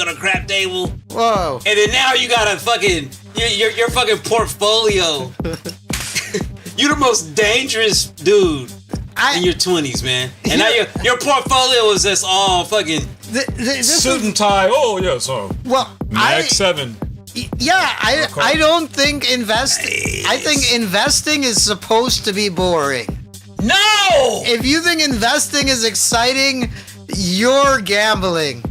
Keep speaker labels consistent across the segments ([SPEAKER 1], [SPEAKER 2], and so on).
[SPEAKER 1] on a crap table.
[SPEAKER 2] Whoa.
[SPEAKER 1] And then now you got a fucking your fucking portfolio. You're the most dangerous dude in your 20s, man. And now your portfolio is just all fucking
[SPEAKER 3] suit and tie. Oh yes,
[SPEAKER 2] well,
[SPEAKER 3] Max 7.
[SPEAKER 2] Yeah, I don't think I think investing is supposed to be boring.
[SPEAKER 1] No!
[SPEAKER 2] If you think investing is exciting, you're gambling.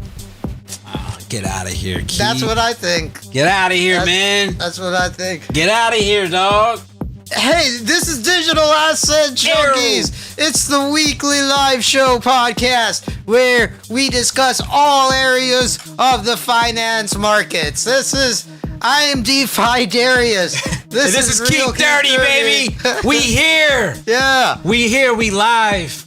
[SPEAKER 1] Get out of here, Keith.
[SPEAKER 2] That's what I think.
[SPEAKER 1] Get out of here, man.
[SPEAKER 2] That's what I think.
[SPEAKER 1] Get out of here, dog.
[SPEAKER 2] Hey, this is Digital Asset Junkies. It's the weekly live show podcast where we discuss all areas of the finance markets. I am Defi Daryus.
[SPEAKER 1] This is Keith Dirty, baby. We here.
[SPEAKER 2] Yeah.
[SPEAKER 1] We here. We live.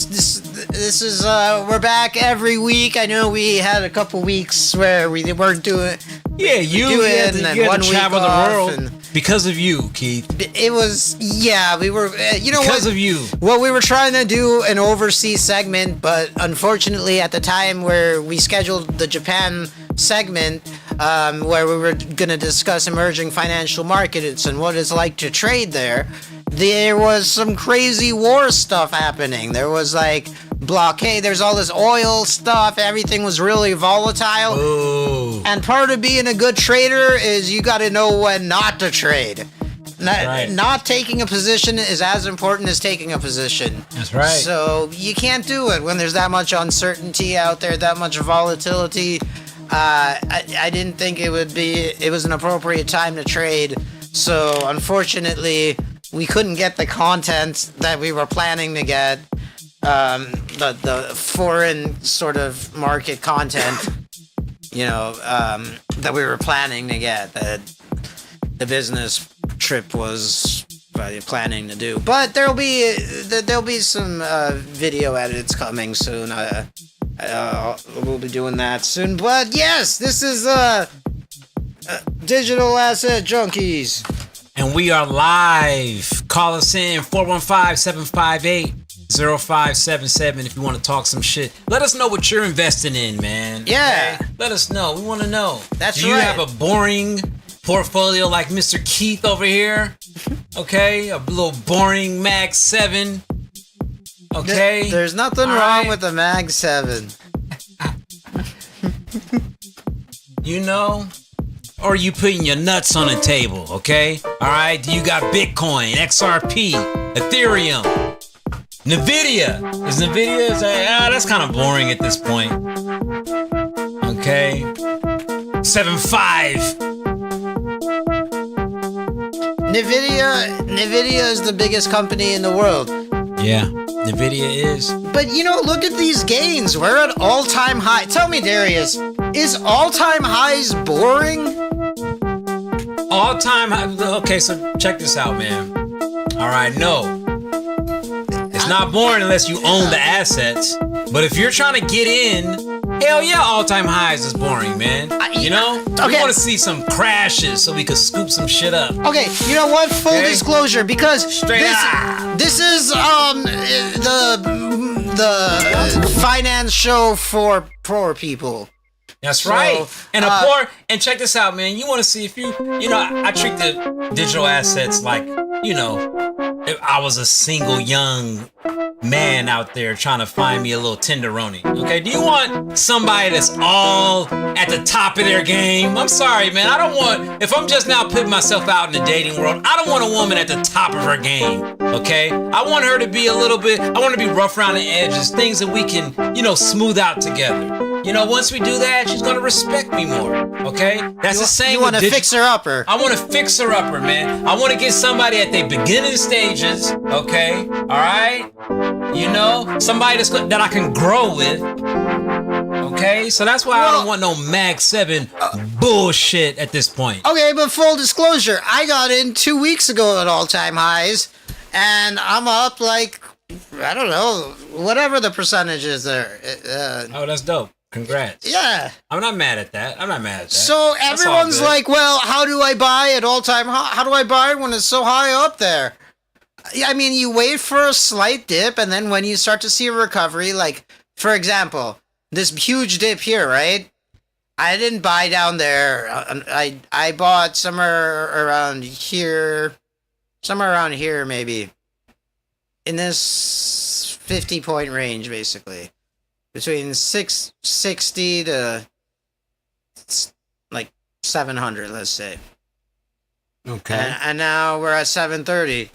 [SPEAKER 2] This is we're back every week. I know we had a couple weeks where we weren't doing.
[SPEAKER 1] Yeah, you had to travel the world because of you, Keith.
[SPEAKER 2] It was we were
[SPEAKER 1] because of you.
[SPEAKER 2] Well, we were trying to do an overseas segment, but unfortunately, at the time where we scheduled the Japan segment, where we were going to discuss emerging financial markets and what it's like to trade there was some crazy war stuff happening. There was like blockade. There's all this oil stuff. Everything was really volatile.
[SPEAKER 1] Ooh.
[SPEAKER 2] And part of being a good trader is you got to know when not to trade. Not taking a position is as important as taking a position.
[SPEAKER 1] That's right.
[SPEAKER 2] So you can't do it when there's that much uncertainty out there, that much volatility. I didn't think it was an appropriate time to trade. So unfortunately, we couldn't get the content that we were planning to get, the foreign sort of market content, that we were planning to get, that the business trip was planning to do. But there'll be some video edits coming soon. We'll be doing that soon. But yes, this is Digital Asset Junkies.
[SPEAKER 1] And we are live. Call us in 415-758-0577 if you want to talk some shit. Let us know what you're investing in, man.
[SPEAKER 2] Yeah.
[SPEAKER 1] Okay? Let us know. We want to know.
[SPEAKER 2] That's
[SPEAKER 1] Do you have a boring portfolio like Mr. Keith over here? Okay? A little boring Mag 7. Okay?
[SPEAKER 2] There's nothing wrong with the Mag 7.
[SPEAKER 1] Or you putting your nuts on the table, okay? All right? Do you got Bitcoin, XRP, Ethereum, Nvidia? That's kind of boring at this point. Okay? 7.5.
[SPEAKER 2] Nvidia is the biggest company in the world.
[SPEAKER 1] Yeah, Nvidia is.
[SPEAKER 2] But look at these gains. We're at all-time high. Tell me, Darius, is all-time highs boring?
[SPEAKER 1] All-time high. Okay, so check this out, man. All right, no. It's not boring unless you own the assets. But if you're trying to get in, hell yeah, all-time highs is boring, man. We want to see some crashes so we can scoop some shit up.
[SPEAKER 2] Okay, you know what? Full disclosure, because this is the finance show for poor people.
[SPEAKER 1] That's right. And and check this out, man. You want to see if I treat the digital assets like, if I was a single young man out there trying to find me a little tenderoni. Okay, do you want somebody that's all at the top of their game? I'm sorry, man. If I'm just now putting myself out in the dating world, I don't want a woman at the top of her game. Okay, I want her to be I want to be rough around the edges, things that we can, smooth out together. Once we do that, she's gonna respect me more. Okay? That's the same.
[SPEAKER 2] You want a fixer-upper.
[SPEAKER 1] I want a fixer-upper, man. I want to get somebody at the beginning stages. Okay? All right? Somebody that I can grow with. Okay? So that's why I don't want no Mag 7 bullshit at this point.
[SPEAKER 2] Okay, but full disclosure, I got in 2 weeks ago at all-time highs, and I'm up like, I don't know, whatever the percentage is there.
[SPEAKER 1] Oh, that's dope. Congrats.
[SPEAKER 2] Yeah.
[SPEAKER 1] I'm not mad at that.
[SPEAKER 2] So everyone's like, well, how do I buy at all-time high? How do I buy when it's so high up there? I mean, you wait for a slight dip, and then when you start to see a recovery, like, for example, this huge dip here, right? I didn't buy down there. I bought somewhere around here maybe, in this 50-point range, basically, between 660 to like 700, let's say.
[SPEAKER 1] Okay.
[SPEAKER 2] And now we're at 730.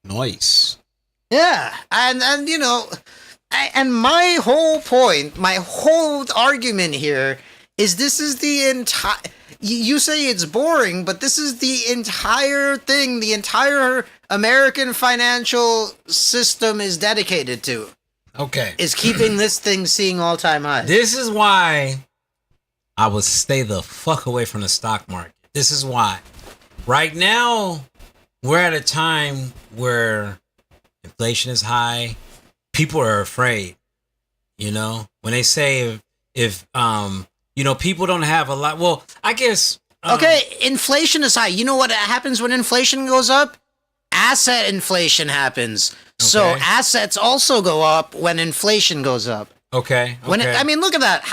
[SPEAKER 1] Nice.
[SPEAKER 2] Yeah, and you know, and my whole point, my whole argument here is this is the entire. You say it's boring, but this is the entire thing. The entire American financial system is dedicated to.
[SPEAKER 1] Okay.
[SPEAKER 2] Is keeping this thing seeing all-time highs.
[SPEAKER 1] This is why I would stay the fuck away from the stock market. This is why. Right now, we're at a time where inflation is high. People are afraid. You know, when they say if you know, people don't have a lot. Well, I guess.
[SPEAKER 2] Okay, inflation is high. You know what happens when inflation goes up? Asset inflation happens. So
[SPEAKER 1] Okay.
[SPEAKER 2] assets also go up when inflation goes up.
[SPEAKER 1] Okay.
[SPEAKER 2] When I mean, look at that.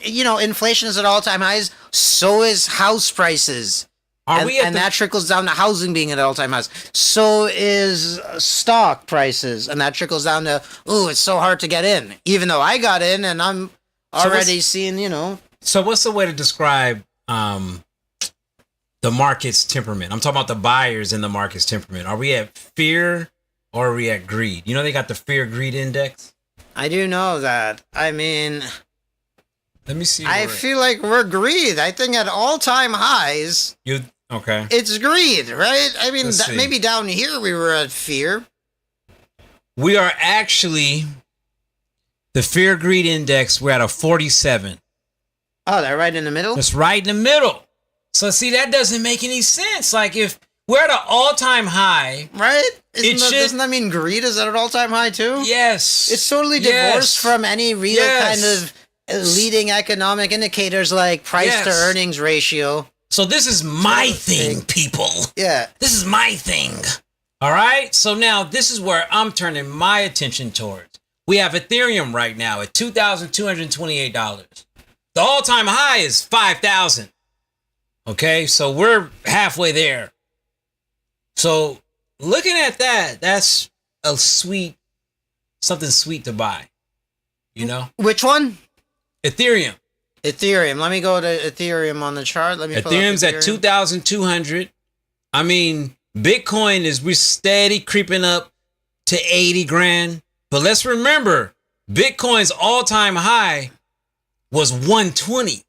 [SPEAKER 2] You know, inflation is at all-time highs. So is house prices. And that trickles down to housing being at all-time highs. So is stock prices, and that trickles down to, ooh, it's so hard to get in. Even though I got in, and I'm already seeing, you know.
[SPEAKER 1] So what's the way to describe the market's temperament? I'm talking about the buyers in the market's temperament. Are we at fear or are we at greed? You know, they got the fear-greed index.
[SPEAKER 2] I do know that. I mean,
[SPEAKER 1] Let me see.
[SPEAKER 2] I feel like we're greed. I think at all-time highs,
[SPEAKER 1] Okay.
[SPEAKER 2] it's greed, right? I mean,
[SPEAKER 1] Let's see.
[SPEAKER 2] maybe down here we were at fear.
[SPEAKER 1] We are actually, the fear-greed index, we're at a 47.
[SPEAKER 2] Oh, they're right in the middle?
[SPEAKER 1] That's right in the middle. So see, that doesn't make any sense. Like if we're at an all-time high,
[SPEAKER 2] Right? Doesn't
[SPEAKER 1] should-
[SPEAKER 2] that mean greed is at an all-time high too?
[SPEAKER 1] yes.
[SPEAKER 2] It's totally divorced from any real
[SPEAKER 1] Yes.
[SPEAKER 2] kind of leading economic indicators like price
[SPEAKER 1] Yes.
[SPEAKER 2] to earnings ratio.
[SPEAKER 1] So this is my
[SPEAKER 2] Sort of
[SPEAKER 1] thing,
[SPEAKER 2] thing.
[SPEAKER 1] people.
[SPEAKER 2] Yeah.
[SPEAKER 1] This is my thing. All right. So now this is where I'm turning my attention towards. We have Ethereum right now at $2,228. The all-time high is 5,000. Okay. So we're halfway there. So looking at that, that's something sweet to buy. You know,
[SPEAKER 2] Which one?
[SPEAKER 1] Ethereum.
[SPEAKER 2] Ethereum. Let me go to Ethereum on the chart. Let me pull up
[SPEAKER 1] Ethereum's at
[SPEAKER 2] Ethereum.
[SPEAKER 1] 2,200. I mean, Bitcoin we're steady creeping up to 80 grand. But let's remember, Bitcoin's all-time high was 120.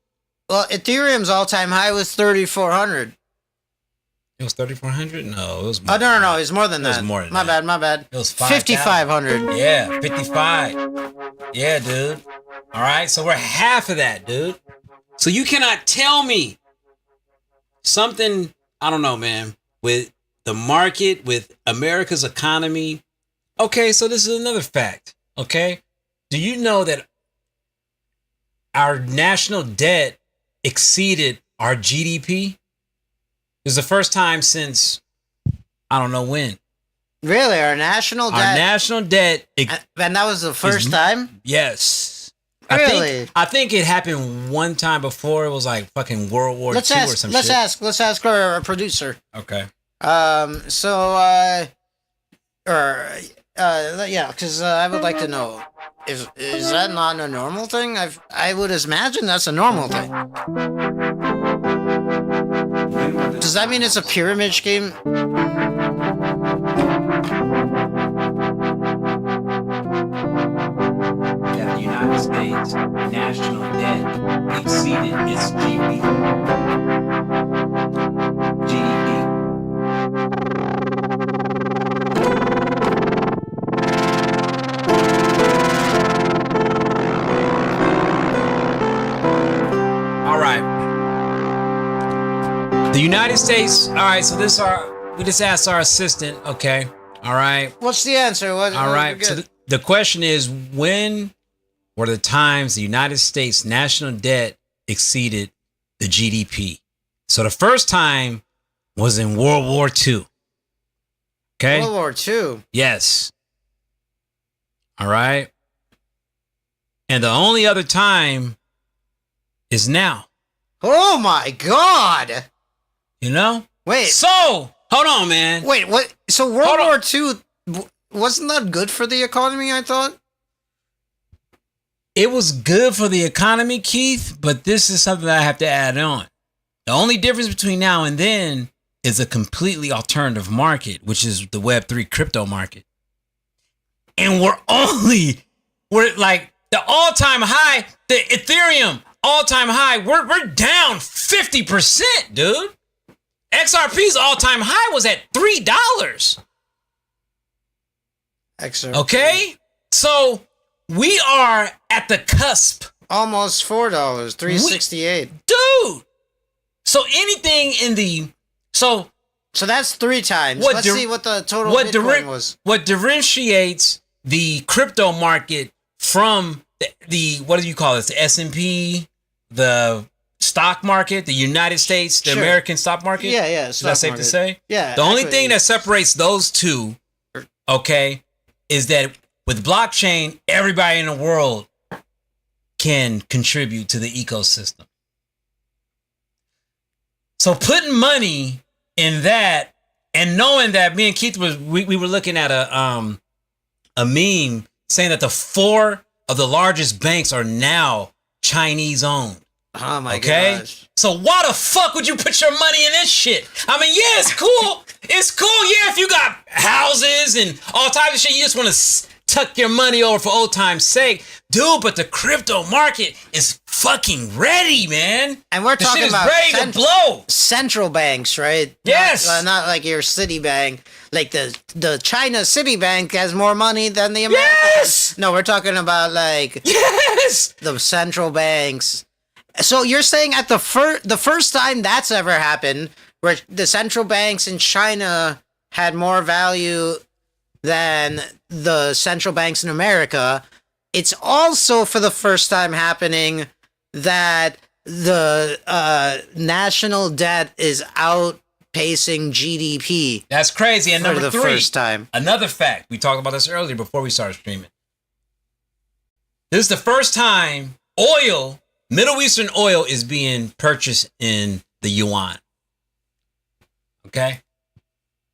[SPEAKER 2] Well, Ethereum's all-time high was 3,400.
[SPEAKER 1] It was 3,400? No, it was
[SPEAKER 2] Oh,
[SPEAKER 1] more.
[SPEAKER 2] no, it's more than
[SPEAKER 1] It was
[SPEAKER 2] that.
[SPEAKER 1] more than
[SPEAKER 2] my
[SPEAKER 1] that.
[SPEAKER 2] bad, my bad.
[SPEAKER 1] It was 5,000.
[SPEAKER 2] 5,500.
[SPEAKER 1] Yeah, 55. Yeah, dude. All right, so we're half of that, dude. So you cannot tell me something, I don't know, man, with the market, with America's economy. Okay, so this is another fact, okay? Do you know that our national debt exceeded our GDP? It was the first time since, I don't know when.
[SPEAKER 2] Really? Our national debt?
[SPEAKER 1] Our national debt,
[SPEAKER 2] And that was the first time?
[SPEAKER 1] yes.
[SPEAKER 2] Really?
[SPEAKER 1] I think it happened one time before. It was like fucking World War II or some shit.
[SPEAKER 2] Let's ask our producer.
[SPEAKER 1] Okay.
[SPEAKER 2] Yeah, because I would like to know, is that not a normal thing? I would imagine that's a normal thing. Does that mean it's a pyramid scheme?
[SPEAKER 1] That the United States national debt exceeded its GDP. All right. The United States. All right. So we just asked our assistant. Okay. All right.
[SPEAKER 2] What's the answer?
[SPEAKER 1] All right. So the question is, when were the times the United States national debt exceeded the GDP? So the first time was in World War II. Okay.
[SPEAKER 2] World War II.
[SPEAKER 1] Yes. All right. And the only other time is now.
[SPEAKER 2] Oh my God!
[SPEAKER 1] You know?
[SPEAKER 2] Wait.
[SPEAKER 1] So, hold on, man.
[SPEAKER 2] Wait, what? So World War II, wasn't that good for the economy, I thought?
[SPEAKER 1] It was good for the economy, Keith, but this is something that I have to add on. The only difference between now and then is a completely alternative market, which is the Web3 crypto market. And we're like the all-time high, the Ethereum all-time high, we're down 50%, dude. XRP's all-time high was at $3.
[SPEAKER 2] XRP.
[SPEAKER 1] Okay? So we are at the cusp.
[SPEAKER 2] Almost $4, $3.68.
[SPEAKER 1] Dude! So anything in the... So
[SPEAKER 2] that's 3 times. Let's see what the total Bitcoin was.
[SPEAKER 1] What differentiates the crypto market from the what do you call it? The S&P, the stock market, the United States, the American stock market?
[SPEAKER 2] Yeah.
[SPEAKER 1] Is that safe to say?
[SPEAKER 2] Yeah.
[SPEAKER 1] The only thing that separates those two, okay, is that with blockchain, everybody in the world can contribute to the ecosystem. So putting money in that and knowing that me and Keith we were looking at a meme saying that the 4 of the largest banks are now Chinese owned.
[SPEAKER 2] Oh my gosh.
[SPEAKER 1] So why the fuck would you put your money in this shit? I mean, yeah, it's cool. It's cool, yeah, if you got houses and all types of shit, you just want to tuck your money over for old time's sake. Dude, but the crypto market is fucking ready, man.
[SPEAKER 2] And we're talking about
[SPEAKER 1] ready to blow.
[SPEAKER 2] Central banks, right?
[SPEAKER 1] Yes.
[SPEAKER 2] Not like your Citibank. Like the China Citibank has more money than the American.
[SPEAKER 1] Yes.
[SPEAKER 2] No, we're talking about like the central banks. So you're saying at the first time that's ever happened, where the central banks in China had more value than the central banks in America, it's also for the first time happening that the national debt is outpacing GDP.
[SPEAKER 1] That's crazy. And number 3,
[SPEAKER 2] first time.
[SPEAKER 1] Another fact, we talked about this earlier before we started streaming. This is the first time Middle Eastern oil is being purchased in the yuan. Okay?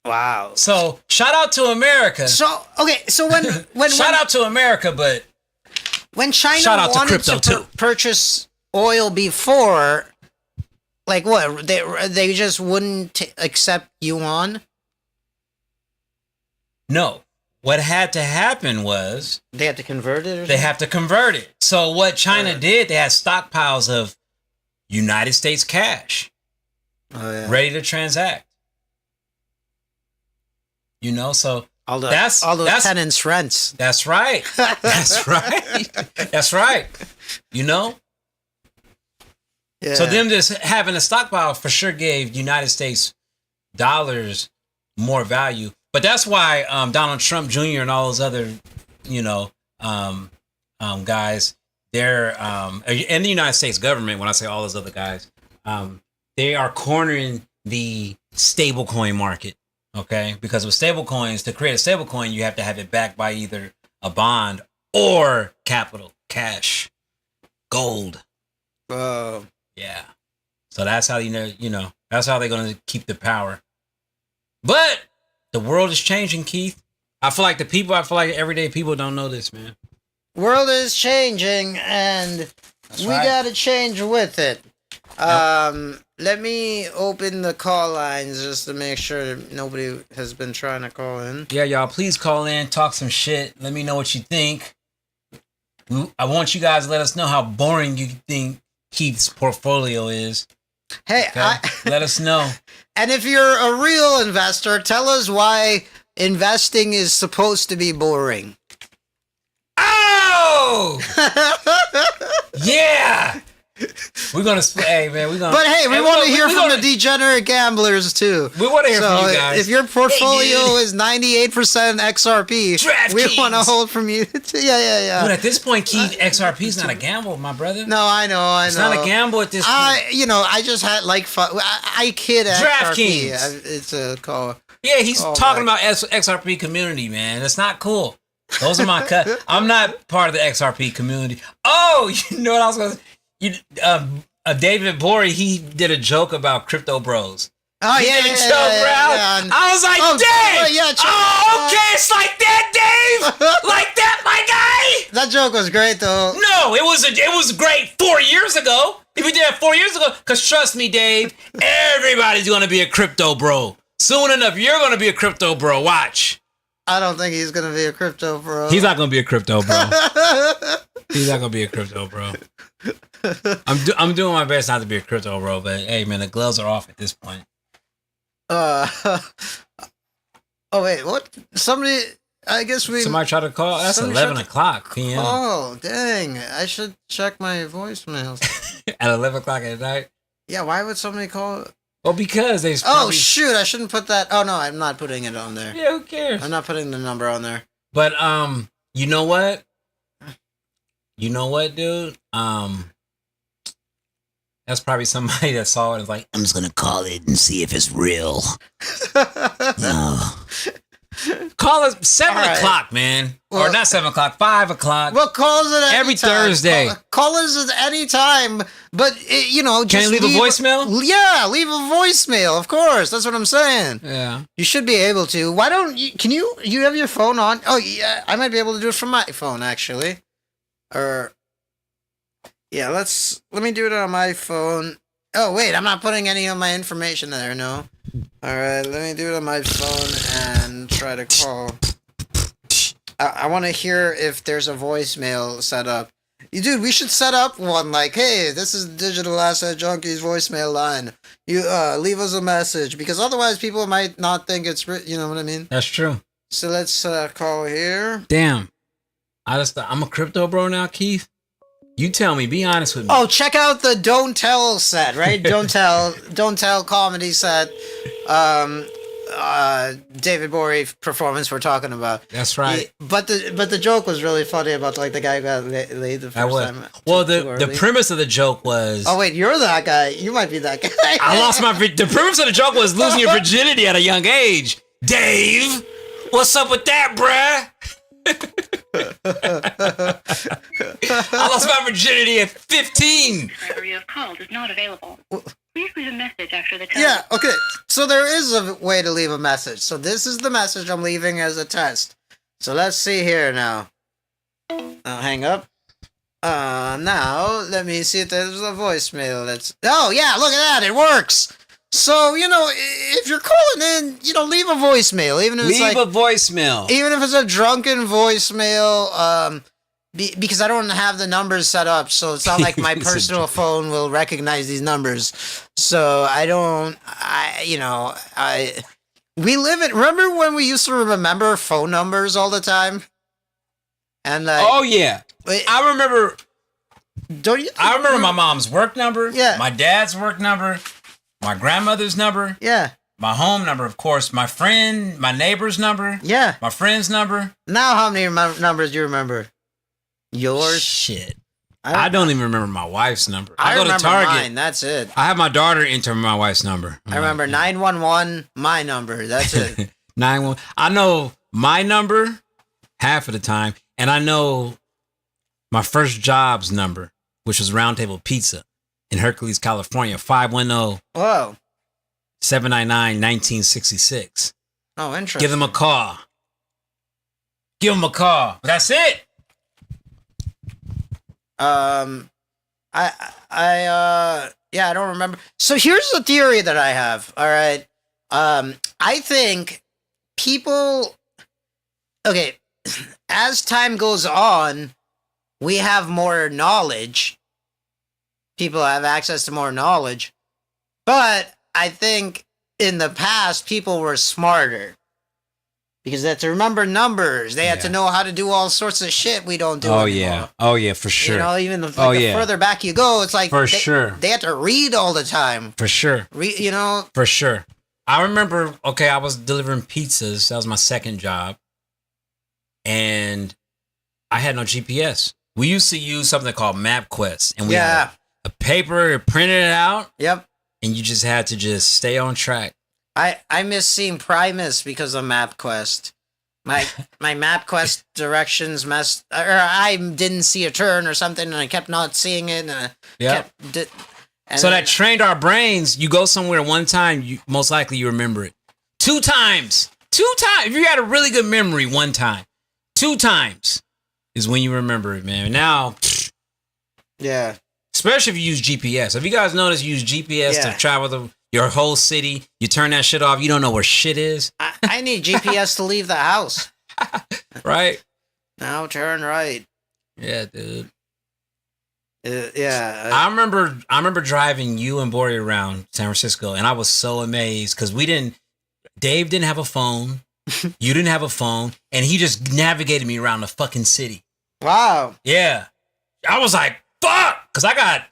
[SPEAKER 2] Wow.
[SPEAKER 1] So shout out to America.
[SPEAKER 2] So when
[SPEAKER 1] shout out to America, but
[SPEAKER 2] when China
[SPEAKER 1] shout out
[SPEAKER 2] wanted
[SPEAKER 1] to crypto too.
[SPEAKER 2] Purchase oil before, like what? They just wouldn't accept yuan?
[SPEAKER 1] No. What had to happen was
[SPEAKER 2] they had to convert it. Or
[SPEAKER 1] they have to convert it. So what China did, they had stockpiles of United States cash ready to transact. You know, so
[SPEAKER 2] all those tenants' rents.
[SPEAKER 1] That's right. That's right. That's right. You know? Yeah. So them just having a stockpile for sure gave United States dollars more value. But that's why Donald Trump Jr. and all those other, guys, they're and the United States government, when I say all those other guys, they are cornering the stablecoin market. Okay, because with stablecoins, to create a stablecoin, you have to have it backed by either a bond or capital, cash, gold. Yeah. So that's how that's how they're gonna keep the power. But the world is changing, Keith. I feel like everyday people don't know this, man.
[SPEAKER 2] World is changing, and we gotta change with it. Yep. Let me open the call lines just to make sure that nobody has been trying to call in.
[SPEAKER 1] Yeah, y'all, please call in, talk some shit. Let me know what you think. I want you guys to let us know how boring you think Keith's portfolio is.
[SPEAKER 2] Hey,
[SPEAKER 1] okay? Let us know.
[SPEAKER 2] And if you're a real investor, tell us why investing is supposed to be boring.
[SPEAKER 1] Oh! Yeah! We're gonna hey man, we're gonna.
[SPEAKER 2] But hey, we want to hear from the degenerate gamblers too.
[SPEAKER 1] We want to hear from you guys.
[SPEAKER 2] If your portfolio is 98% XRP, we want to hold from you. Yeah.
[SPEAKER 1] But at this point, Keith, XRP is not a gamble, my brother.
[SPEAKER 2] No, I know.
[SPEAKER 1] It's not a gamble at this point.
[SPEAKER 2] I just had like fun. I kid at
[SPEAKER 1] DraftKings.
[SPEAKER 2] It's a call.
[SPEAKER 1] Yeah, he's talking about XRP community, man. That's not cool. Those are my cut. I'm not part of the XRP community. Oh, you know what I was going to David Borey, he did a joke about crypto bros.
[SPEAKER 2] Oh,
[SPEAKER 1] He
[SPEAKER 2] yeah,
[SPEAKER 1] did a
[SPEAKER 2] yeah,
[SPEAKER 1] joke,
[SPEAKER 2] yeah,
[SPEAKER 1] bro.
[SPEAKER 2] yeah.
[SPEAKER 1] I was like,
[SPEAKER 2] Oh,
[SPEAKER 1] Dave!
[SPEAKER 2] yeah,
[SPEAKER 1] Oh, okay, it's like that, Dave! Like that, my guy!
[SPEAKER 2] That joke was great, though.
[SPEAKER 1] No, it was great 4 years ago. If we did it 4 years ago, because trust me, Dave, everybody's going to be a crypto bro. Soon enough, you're going to be a crypto bro. Watch.
[SPEAKER 2] I don't think he's going to be a crypto bro.
[SPEAKER 1] He's not going to be a crypto bro. He's not going to be a crypto bro. I'm doing my best not to be a crypto bro, but hey, man, the gloves are off at this point.
[SPEAKER 2] Oh, wait, what? Somebody
[SPEAKER 1] Somebody tried to call. That's
[SPEAKER 2] somebody
[SPEAKER 1] 11
[SPEAKER 2] tried to
[SPEAKER 1] o'clock p.m.
[SPEAKER 2] Oh, dang. I should check my voicemails.
[SPEAKER 1] At 11 o'clock at night.
[SPEAKER 2] Yeah, why would somebody call?
[SPEAKER 1] Well, because they.
[SPEAKER 2] Oh, shoot, I shouldn't put that. Oh, no, I'm not putting it on there.
[SPEAKER 1] Yeah, who cares?
[SPEAKER 2] I'm not putting the number on there.
[SPEAKER 1] But you know what? You know what, dude? That's probably somebody that saw it and was like, I'm just gonna call it and see if it's real. No. Call us 7 o'clock, man. Or not 7 o'clock, 5 o'clock.
[SPEAKER 2] Well, calls it
[SPEAKER 1] every Thursday.
[SPEAKER 2] Call us at any time, but just
[SPEAKER 1] can you leave a voicemail?
[SPEAKER 2] Yeah, leave a voicemail. Of course, that's what I'm saying.
[SPEAKER 1] Yeah,
[SPEAKER 2] you should be able to. Why don't you? Can you? You have your phone on? Oh, yeah, I might be able to do it from my phone actually. Or yeah, let me do it on my phone. Oh wait, I'm not putting any of my information there. No. All right, let me do it on my phone and try to call. I want to hear if there's a voicemail set up. Dude, we should set up one like, hey, this is Digital Asset Junkies voicemail line. You leave us a message because otherwise people might not think it's you know what I mean?
[SPEAKER 1] That's true.
[SPEAKER 2] So let's call here.
[SPEAKER 1] Damn, I'm a crypto bro now, Keith. You tell me. Be honest with me.
[SPEAKER 2] Oh, check out the Don't Tell set, right? Don't Tell comedy set. David Borey performance we're talking about.
[SPEAKER 1] That's right.
[SPEAKER 2] But the joke was really funny about like the guy who got laid the first time.
[SPEAKER 1] Well, the premise of the joke was.
[SPEAKER 2] Oh wait, you're that guy. You might be that guy.
[SPEAKER 1] I lost my. The premise of the joke was losing your virginity at a young age. Dave, what's up with that, bruh? I lost my virginity at 15.
[SPEAKER 4] You have called is not available. Please leave a message after the tone.
[SPEAKER 2] Yeah, okay. So there is a way to leave a message. So this is the message I'm leaving as a test. So let's see here now. I'll hang up. Now, let me see if there's a voicemail. Oh, yeah, look at that. It works. So, if you're calling in, leave a voicemail. Even if
[SPEAKER 1] leave a voicemail.
[SPEAKER 2] Even if it's a drunken voicemail, because I don't have the numbers set up, so it's not like my personal phone will recognize these numbers. So remember when we used to remember phone numbers all the time? And
[SPEAKER 1] oh yeah, I remember.
[SPEAKER 2] Don't you?
[SPEAKER 1] I remember my mom's work number.
[SPEAKER 2] Yeah.
[SPEAKER 1] My dad's work number. My grandmother's number.
[SPEAKER 2] Yeah.
[SPEAKER 1] My home number, of course. My neighbor's number.
[SPEAKER 2] Yeah.
[SPEAKER 1] My friend's number.
[SPEAKER 2] Now, how many numbers do you remember? Yours?
[SPEAKER 1] Shit. I don't even remember my wife's number. I go
[SPEAKER 2] remember
[SPEAKER 1] to Target.
[SPEAKER 2] Mine. That's it.
[SPEAKER 1] I have my daughter enter my wife's number.
[SPEAKER 2] I remember 911, my number. That's it.
[SPEAKER 1] 911. I know my number half of the time, and I know my first job's number, which was Round Table Pizza in Hercules, California, 510
[SPEAKER 2] Whoa.
[SPEAKER 1] 799-1966.
[SPEAKER 2] Oh, interesting.
[SPEAKER 1] Give them a call. Give them a call. That's it.
[SPEAKER 2] I don't remember. So here's the theory that I have. All right. I think people, okay, as time goes on, we have more knowledge. People have access to more knowledge. But I think in the past, people were smarter. Because they had to remember numbers. They had to know how to do all sorts of shit we don't do anymore.
[SPEAKER 1] Oh, yeah, for sure.
[SPEAKER 2] Even the further back you go, it's like... They had to read all the time.
[SPEAKER 1] For sure.
[SPEAKER 2] For
[SPEAKER 1] sure. I remember, I was delivering pizzas. That was my second job. And I had no GPS. We used to use something called MapQuest. And we had a paper, printed it out.
[SPEAKER 2] Yep.
[SPEAKER 1] And you just had to stay on track.
[SPEAKER 2] I miss seeing Primus because of MapQuest. My MapQuest directions messed, or I didn't see a turn or something, and I kept not seeing it. And
[SPEAKER 1] so that trained our brains. You go somewhere one time, you most likely you remember it. 2 times. If you had a really good memory, 1 time. 2 times is when you remember it, man. Now,
[SPEAKER 2] yeah.
[SPEAKER 1] Especially if you use GPS. If you guys notice, you use GPS to travel your whole city. You turn that shit off. You don't know where shit is.
[SPEAKER 2] I need GPS to leave the house.
[SPEAKER 1] Right?
[SPEAKER 2] Now turn right.
[SPEAKER 1] Yeah, dude.
[SPEAKER 2] I
[SPEAKER 1] remember driving you and Bori around San Francisco, and I was so amazed because Dave didn't have a phone. You didn't have a phone, and he just navigated me around the fucking city.
[SPEAKER 2] Wow.
[SPEAKER 1] Yeah. I was like, fuck! Because
[SPEAKER 2] I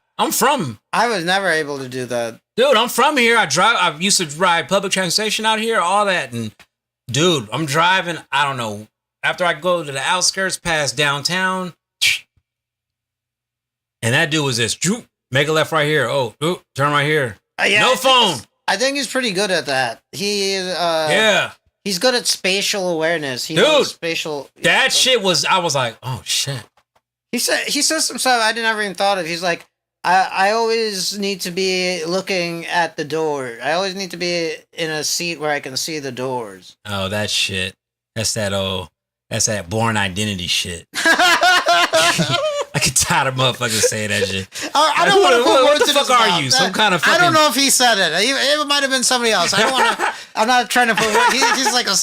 [SPEAKER 2] was never able to do that.
[SPEAKER 1] Dude, I'm from here. I used to ride public transportation out here, all that. And dude, I'm driving, I don't know, after I go to the outskirts past downtown, and that dude was this, make a left right here. Oh, turn right here. No phone.
[SPEAKER 2] I think he's pretty good at that. He's good at spatial awareness.
[SPEAKER 1] That shit was, I was like, oh shit.
[SPEAKER 2] He says some stuff I never even thought of. He's like, I always need to be looking at the door. I always need to be in a seat where I can see the doors.
[SPEAKER 1] Oh, that shit. That's that Born Identity shit. I get tired of motherfuckers saying that shit.
[SPEAKER 2] I don't want to put words in his mouth.
[SPEAKER 1] What the fuck are you? Some kind of fucking...
[SPEAKER 2] I don't know if he said it. It might have been somebody else. I don't want to... I'm not trying to put words... He's like a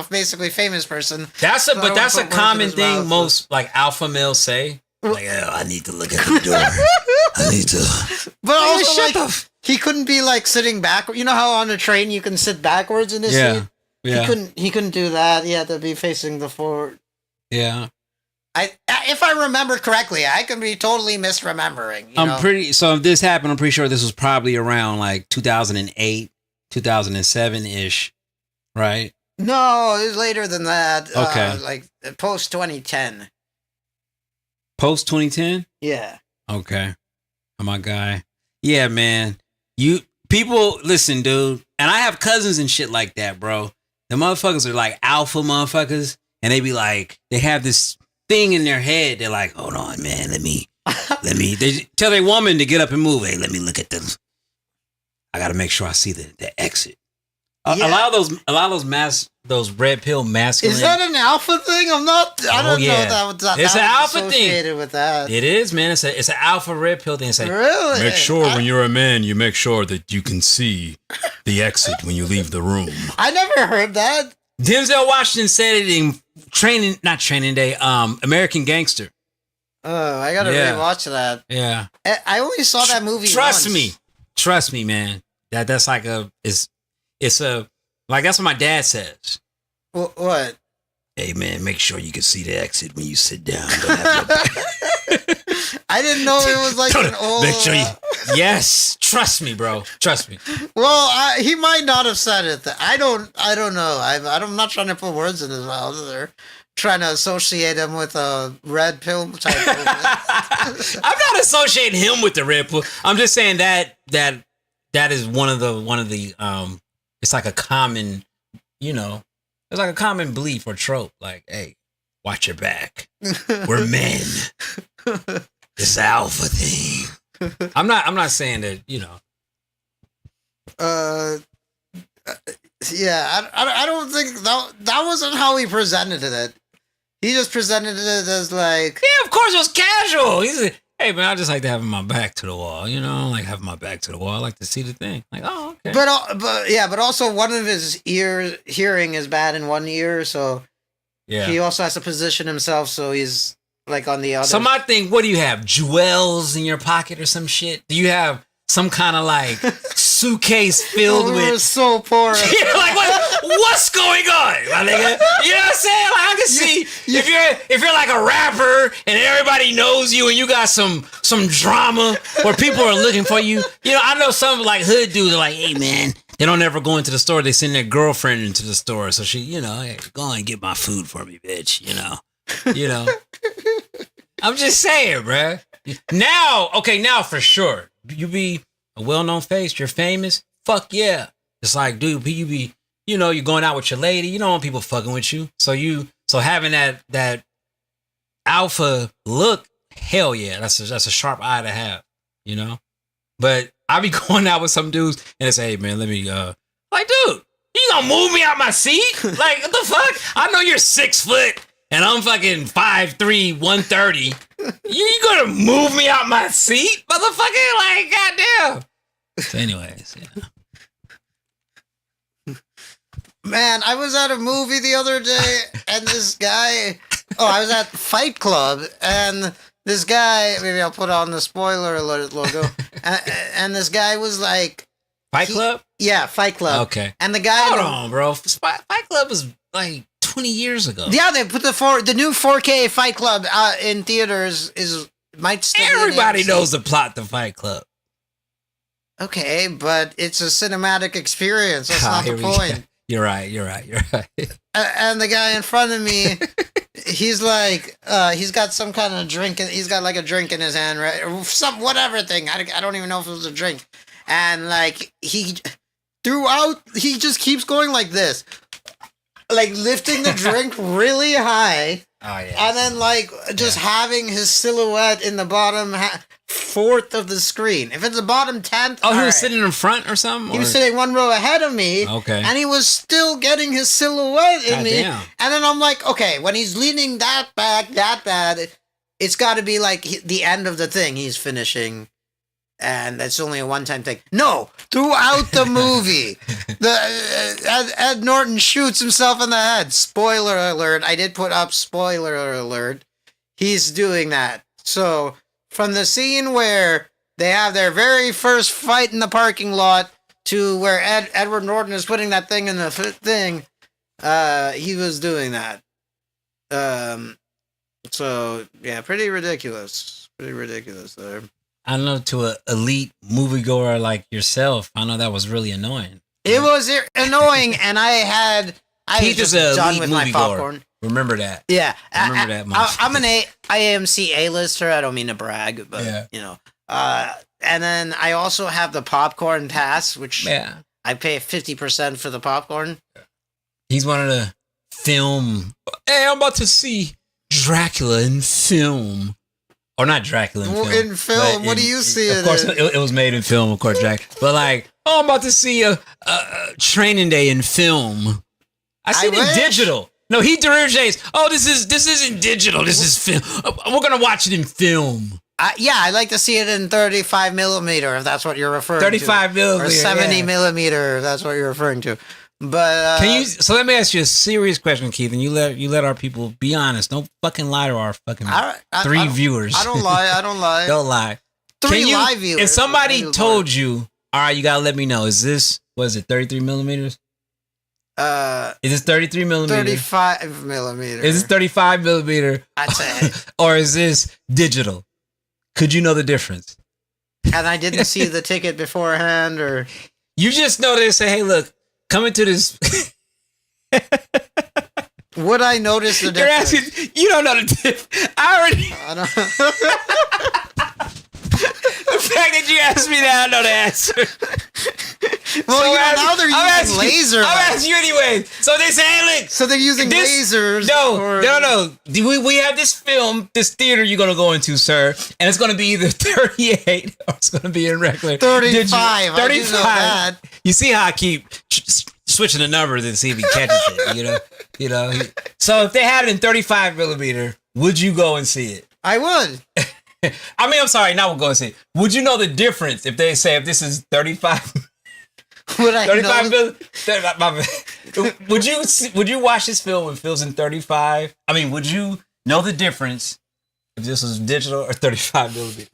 [SPEAKER 2] basically famous person.
[SPEAKER 1] That's a common thing most like alpha males say. Like, oh, I need to look at the door. I need to...
[SPEAKER 2] But also, he couldn't be like sitting back. You know how on a train you can sit backwards in his seat? Yeah. He couldn't do that. He had to be facing the forward.
[SPEAKER 1] Yeah.
[SPEAKER 2] If I remember correctly, I could be totally misremembering.
[SPEAKER 1] So if this happened, I'm pretty sure this was probably around like 2008, 2007-ish, right?
[SPEAKER 2] No, it was later than that.
[SPEAKER 1] Okay.
[SPEAKER 2] Like post 2010.
[SPEAKER 1] Post 2010?
[SPEAKER 2] Yeah.
[SPEAKER 1] Okay. Oh, my guy. Yeah, man. People, listen, dude. And I have cousins and shit like that, bro. The motherfuckers are like alpha motherfuckers. And they be like, they have this thing in their head. They're like, hold on, man. Let me, they tell their woman to get up and move. Hey, let me look at them. I got to make sure I see the exit. A lot of those red pill masculine.
[SPEAKER 2] Is that an alpha thing? I don't know that
[SPEAKER 1] it's an alpha
[SPEAKER 2] associated
[SPEAKER 1] thing
[SPEAKER 2] with that.
[SPEAKER 1] It is, man. It's an alpha red pill thing. It's like,
[SPEAKER 2] really?
[SPEAKER 3] Make sure when you're a man, you make sure that you can see the exit when you leave the room.
[SPEAKER 2] I never heard that.
[SPEAKER 1] Denzel Washington said it in not Training Day, American Gangster.
[SPEAKER 2] Oh, I gotta rewatch that.
[SPEAKER 1] Yeah.
[SPEAKER 2] I only saw that movie
[SPEAKER 1] Trust me, man. That's like it's that's what my dad says.
[SPEAKER 2] What?
[SPEAKER 1] Hey, man, make sure you can see the exit when you sit down. Don't have your back.
[SPEAKER 2] I didn't know it was like an old...
[SPEAKER 1] Make sure yes, trust me, bro. Trust me.
[SPEAKER 2] Well, he might not have said it. I don't know. I'm not trying to put words in his mouth. They're trying to associate him with a red pill type of...
[SPEAKER 1] I'm not associating him with the red pill. I'm just saying that is one of the it's like a common, it's like a common belief or trope. Like, hey, watch your back. We're men. It's the alpha thing. I'm not saying that,
[SPEAKER 2] Yeah, I don't think that wasn't how he presented it. He just presented it as like...
[SPEAKER 1] Yeah, of course it was casual. He's like, hey, man, I just like to have my back to the wall. I don't like having my back to the wall. I like to see the thing. Like, oh, okay.
[SPEAKER 2] But also one of his hearing is bad in one ear, so he also has to position himself so he's like on the other.
[SPEAKER 1] So my thing, what do you have? Jewels in your pocket or some shit? Do you have some kind of like suitcase filled with?
[SPEAKER 2] We're so poor.
[SPEAKER 1] Like what's going on, my nigga? You know what I'm saying? Like I can see if you're like a rapper and everybody knows you and you got some drama where people are looking for you. I know some like hood dudes are like, hey man, they don't ever go into the store. They send their girlfriend into the store, so she, hey, go and get my food for me, bitch. I'm just saying, bruh. Now for sure. You be a well-known face, you're famous, fuck yeah. It's like, dude, you be you know, you're going out with your lady. You don't want people fucking with you. So having that alpha look, hell yeah, that's a sharp eye to have, you know. But I be going out with some dudes and they say, hey man, let me like, dude, you gonna move me out my seat? Like, what the fuck? I know you're 6 foot and I'm fucking 5'3", 130. You gonna move me out my seat, motherfucker? Like, goddamn. So anyways, yeah.
[SPEAKER 2] Man, I was at a movie the other day, and this guy... Oh, I was at Fight Club, and this guy... Maybe I'll put on the spoiler alert logo. And this guy was like...
[SPEAKER 1] Fight Club?
[SPEAKER 2] Yeah, Fight Club.
[SPEAKER 1] Okay.
[SPEAKER 2] And the guy...
[SPEAKER 1] Hold on, bro. Fight Club was like 20 years ago.
[SPEAKER 2] Yeah, they put the new 4K Fight Club in theaters might still be
[SPEAKER 1] Everybody knows the plot to Fight Club.
[SPEAKER 2] Okay, but it's a cinematic experience. That's not the point.
[SPEAKER 1] You're right.
[SPEAKER 2] And the guy in front of me, he's like, he's got some kind of drink. He's got like a drink in his hand, right? Or some whatever thing. I don't even know if it was a drink. And like he just keeps going like this, like lifting the drink really high.
[SPEAKER 1] Oh yeah.
[SPEAKER 2] And then like just having his silhouette in the bottom fourth of the screen. If it's the bottom 10th.
[SPEAKER 1] Oh, he was sitting in front or something?
[SPEAKER 2] He was sitting one row ahead of me.
[SPEAKER 1] Okay.
[SPEAKER 2] And he was still getting his silhouette in me.
[SPEAKER 1] Damn.
[SPEAKER 2] And then I'm like, okay, when he's leaning that bad, it's got to be like the end of the thing he's finishing. And that's only a one-time thing. No, throughout the movie, Ed Norton shoots himself in the head. Spoiler alert. I did put up spoiler alert. He's doing that. So from the scene where they have their very first fight in the parking lot to where Edward Norton is putting that thing in the thing, he was doing that. So, yeah, pretty ridiculous. Pretty riculous there.
[SPEAKER 1] I don't know, to an elite moviegoer like yourself, I know that was really annoying.
[SPEAKER 2] It was annoying, and I was just done with my popcorn.
[SPEAKER 1] Remember that.
[SPEAKER 2] Yeah.
[SPEAKER 1] Remember that.
[SPEAKER 2] I'm an AMC A-lister. I don't mean to brag, but, you know. And then I also have the popcorn pass, which I pay 50% for the popcorn.
[SPEAKER 1] He's one of the film. Hey, I'm about to see Dracula in film. Or not Dracula in film.
[SPEAKER 2] In film, what do you see it in?
[SPEAKER 1] Of course, it was made in film, of course, Dracula. But like, I'm about to see a Training Day in film. I seen it digital. No, he differentiates. Oh, this isn't digital. This is film. We're gonna watch it in film.
[SPEAKER 2] Yeah, I like to see it in 35 millimeter, if that's what you're referring
[SPEAKER 1] 35
[SPEAKER 2] to.
[SPEAKER 1] millimeter.
[SPEAKER 2] Or 70 millimeter, if that's what you're referring to. But
[SPEAKER 1] so let me ask you a serious question, Keith, and you let our people be honest. Don't fucking lie to our fucking three viewers.
[SPEAKER 2] I don't lie.
[SPEAKER 1] Don't lie.
[SPEAKER 2] Three live viewers.
[SPEAKER 1] If somebody told you, all right, you gotta let me know. Is this 33 millimeters? Is this 33 millimeter?
[SPEAKER 2] 35 millimeter.
[SPEAKER 1] Is this 35 millimeter?
[SPEAKER 2] I'd say.
[SPEAKER 1] Or is this digital? Could you know the difference?
[SPEAKER 2] And I didn't see the ticket beforehand, or
[SPEAKER 1] you just know they say, hey, look. Coming to this.
[SPEAKER 2] Would I notice the difference?
[SPEAKER 1] You're asking, you don't know the difference. I don't. The fact that you asked me that, I know the answer.
[SPEAKER 2] Well, so now they're using laser.
[SPEAKER 1] I'm asking you anyway. So they say, hey, look.
[SPEAKER 2] So they're using lasers.
[SPEAKER 1] No. We have this film, this theater you're going to go into, sir. And it's going to be either 38 or it's going to be in regular.
[SPEAKER 2] 35.
[SPEAKER 1] 35. You see how I keep switching the numbers and see if he catches it, you know. So if they had it in 35 millimeter, would you go and see it?
[SPEAKER 2] I would.
[SPEAKER 1] I mean, I'm sorry, not go and see it. Would you know the difference if they say if this is 35?
[SPEAKER 2] Would I
[SPEAKER 1] 35
[SPEAKER 2] know?
[SPEAKER 1] Would you watch this film if it was in 35? I mean, would you know the difference if this was digital or 35 millimeter?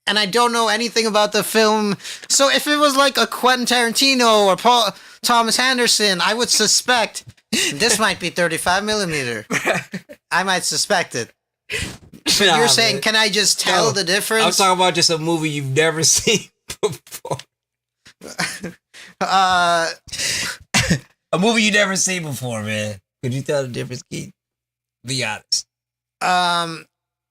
[SPEAKER 2] And I don't know anything about the film. So if it was like a Quentin Tarantino or Thomas Anderson, I would suspect this might be 35 millimeter. I might suspect it. So you're saying, can I just tell the difference?
[SPEAKER 1] I'm talking about just a movie you've never seen before. A movie you never seen before, man. Could you tell the difference, Keith? Be honest.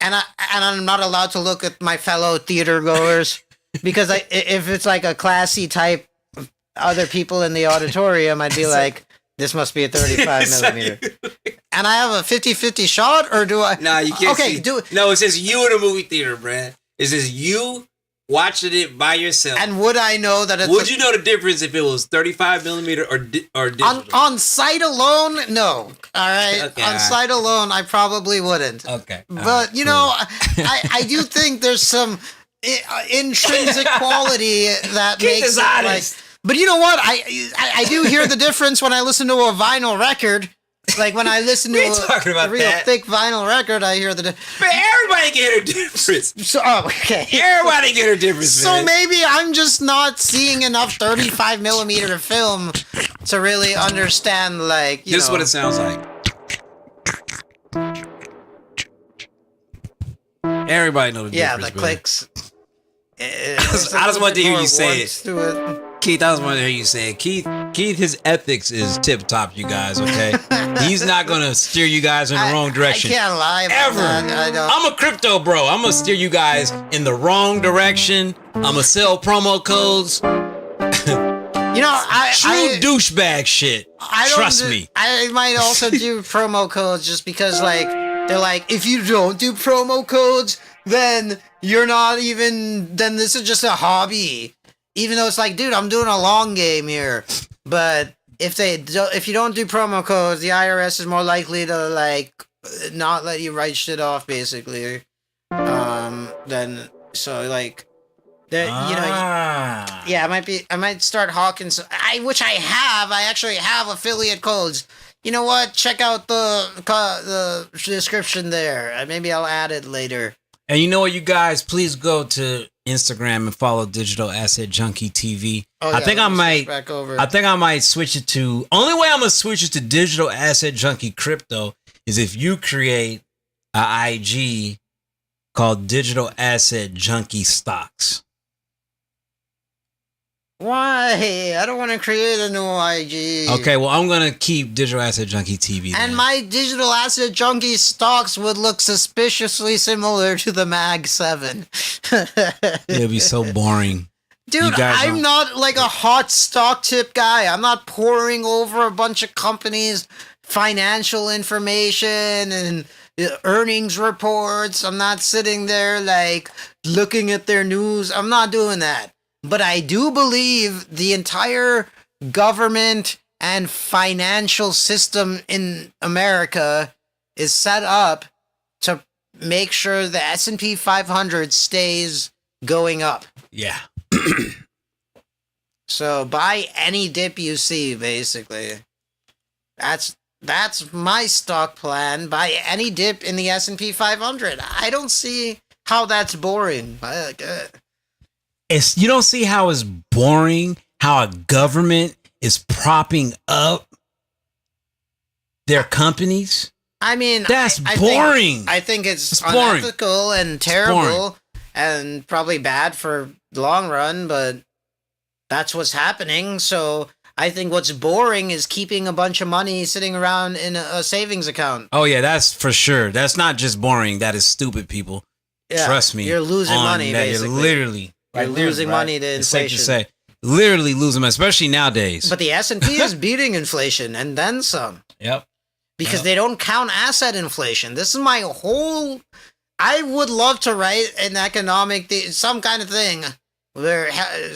[SPEAKER 2] and I'm not allowed to look at my fellow theater goers because if it's like a classy type of other people in the auditorium, I'd be like, this must be a 35 millimeter. And I have a 50-50 shot, or do I?
[SPEAKER 5] Nah, you can't.
[SPEAKER 2] Okay,
[SPEAKER 5] see.
[SPEAKER 2] do it.
[SPEAKER 5] No, it says you in a movie theater, Brad. It says you watching it by yourself.
[SPEAKER 2] And would I know that it's...
[SPEAKER 5] Would you know the difference if it was 35 millimeter or digital?
[SPEAKER 2] On sight alone, no. All right.
[SPEAKER 5] Okay,
[SPEAKER 2] on sight alone, I probably wouldn't.
[SPEAKER 1] Okay.
[SPEAKER 2] But, you know, I do think there's some intrinsic quality that
[SPEAKER 1] Keith
[SPEAKER 2] makes
[SPEAKER 1] is
[SPEAKER 2] it
[SPEAKER 1] honest.
[SPEAKER 2] like... But you know what? I do hear the difference when I listen to a vinyl record. Like when I listen to
[SPEAKER 1] We ain't talking about
[SPEAKER 2] a real
[SPEAKER 1] that.
[SPEAKER 2] thick vinyl record, I hear the
[SPEAKER 5] Man, everybody get her difference.
[SPEAKER 2] So, oh, okay.
[SPEAKER 5] Everybody get her difference,
[SPEAKER 2] So
[SPEAKER 5] man.
[SPEAKER 2] maybe I'm just not seeing enough 35 millimeter film to really understand, like, you
[SPEAKER 5] This is
[SPEAKER 2] know.
[SPEAKER 5] what it sounds like. Everybody knows the
[SPEAKER 2] Yeah,
[SPEAKER 5] difference.
[SPEAKER 2] the
[SPEAKER 5] brother.
[SPEAKER 2] clicks.
[SPEAKER 5] I just want to hear you say it.
[SPEAKER 2] it.
[SPEAKER 5] Keith, I just want to hear you say it. Keith,
[SPEAKER 1] His ethics is tip top, you guys. Okay, he's not gonna steer you guys in the wrong direction.
[SPEAKER 2] I can't lie about
[SPEAKER 1] Ever.
[SPEAKER 2] that. I don't.
[SPEAKER 1] I'm a crypto bro. I'm gonna steer you guys in the wrong direction. I'm gonna sell promo codes.
[SPEAKER 2] You know,
[SPEAKER 1] True douchebag shit.
[SPEAKER 2] I don't
[SPEAKER 1] Trust
[SPEAKER 2] do-
[SPEAKER 1] me.
[SPEAKER 2] I might also do promo codes just because, like, they're like, if you don't do promo codes, then you're not even. Then this is just a hobby. Even though it's like, dude, I'm doing a long game here. But if you don't do promo codes, the IRS is more likely to like not let you write shit off, basically. Then so like, you know. Yeah, I might start hawking. Which I have. I actually have affiliate codes. You know what? Check out the description there. Maybe I'll add it later.
[SPEAKER 1] And you know what, you guys, please go to Instagram and follow Digital Asset Junkie TV.
[SPEAKER 2] Oh,
[SPEAKER 1] I think I
[SPEAKER 2] let me
[SPEAKER 1] might.
[SPEAKER 2] switch back over.
[SPEAKER 1] I think I might switch it to. Only way I'm gonna switch it to Digital Asset Junkie Crypto is if you create a IG called Digital Asset Junkie Stocks.
[SPEAKER 2] Why? I don't want to create a new IG.
[SPEAKER 1] Okay, well, I'm gonna keep Digital Asset Junkie TV.
[SPEAKER 2] And
[SPEAKER 1] then.
[SPEAKER 2] my digital asset junkie stocks would look suspiciously similar to the Mag 7.
[SPEAKER 1] It'll be so boring.
[SPEAKER 2] Dude,
[SPEAKER 1] You guys
[SPEAKER 2] I'm
[SPEAKER 1] don't-
[SPEAKER 2] not like a hot stock tip guy. I'm not poring over a bunch of companies' financial information and earnings reports. I'm not sitting there like looking at their news. I'm not doing that. But I do believe the entire government and financial system in America is set up to make sure the S&P 500 stays going up.
[SPEAKER 1] Yeah.
[SPEAKER 2] So buy any dip you see, basically. That's my stock plan. Buy any dip in the S&P 500. I don't see how that's boring.
[SPEAKER 1] You don't see how it's boring how a government is propping up their companies.
[SPEAKER 2] I mean,
[SPEAKER 1] That's
[SPEAKER 2] I
[SPEAKER 1] boring.
[SPEAKER 2] I think it's
[SPEAKER 1] boring.
[SPEAKER 2] unethical and terrible and probably bad for the long run, but that's what's happening. So I think what's boring is keeping a bunch of money sitting around in a savings account.
[SPEAKER 1] Oh yeah, that's for sure. That's not just boring. That is stupid, people.
[SPEAKER 2] Yeah,
[SPEAKER 1] Trust me.
[SPEAKER 2] you're losing
[SPEAKER 1] on
[SPEAKER 2] money,
[SPEAKER 1] that.
[SPEAKER 2] basically.
[SPEAKER 1] You're literally
[SPEAKER 2] You're losing money to
[SPEAKER 1] It's safe to
[SPEAKER 2] inflation.
[SPEAKER 1] say, literally losing, especially nowadays.
[SPEAKER 2] But the S&P is beating inflation and then some.
[SPEAKER 1] Yep.
[SPEAKER 2] Because they don't count asset inflation. This is my whole... I would love to write an some kind of thing where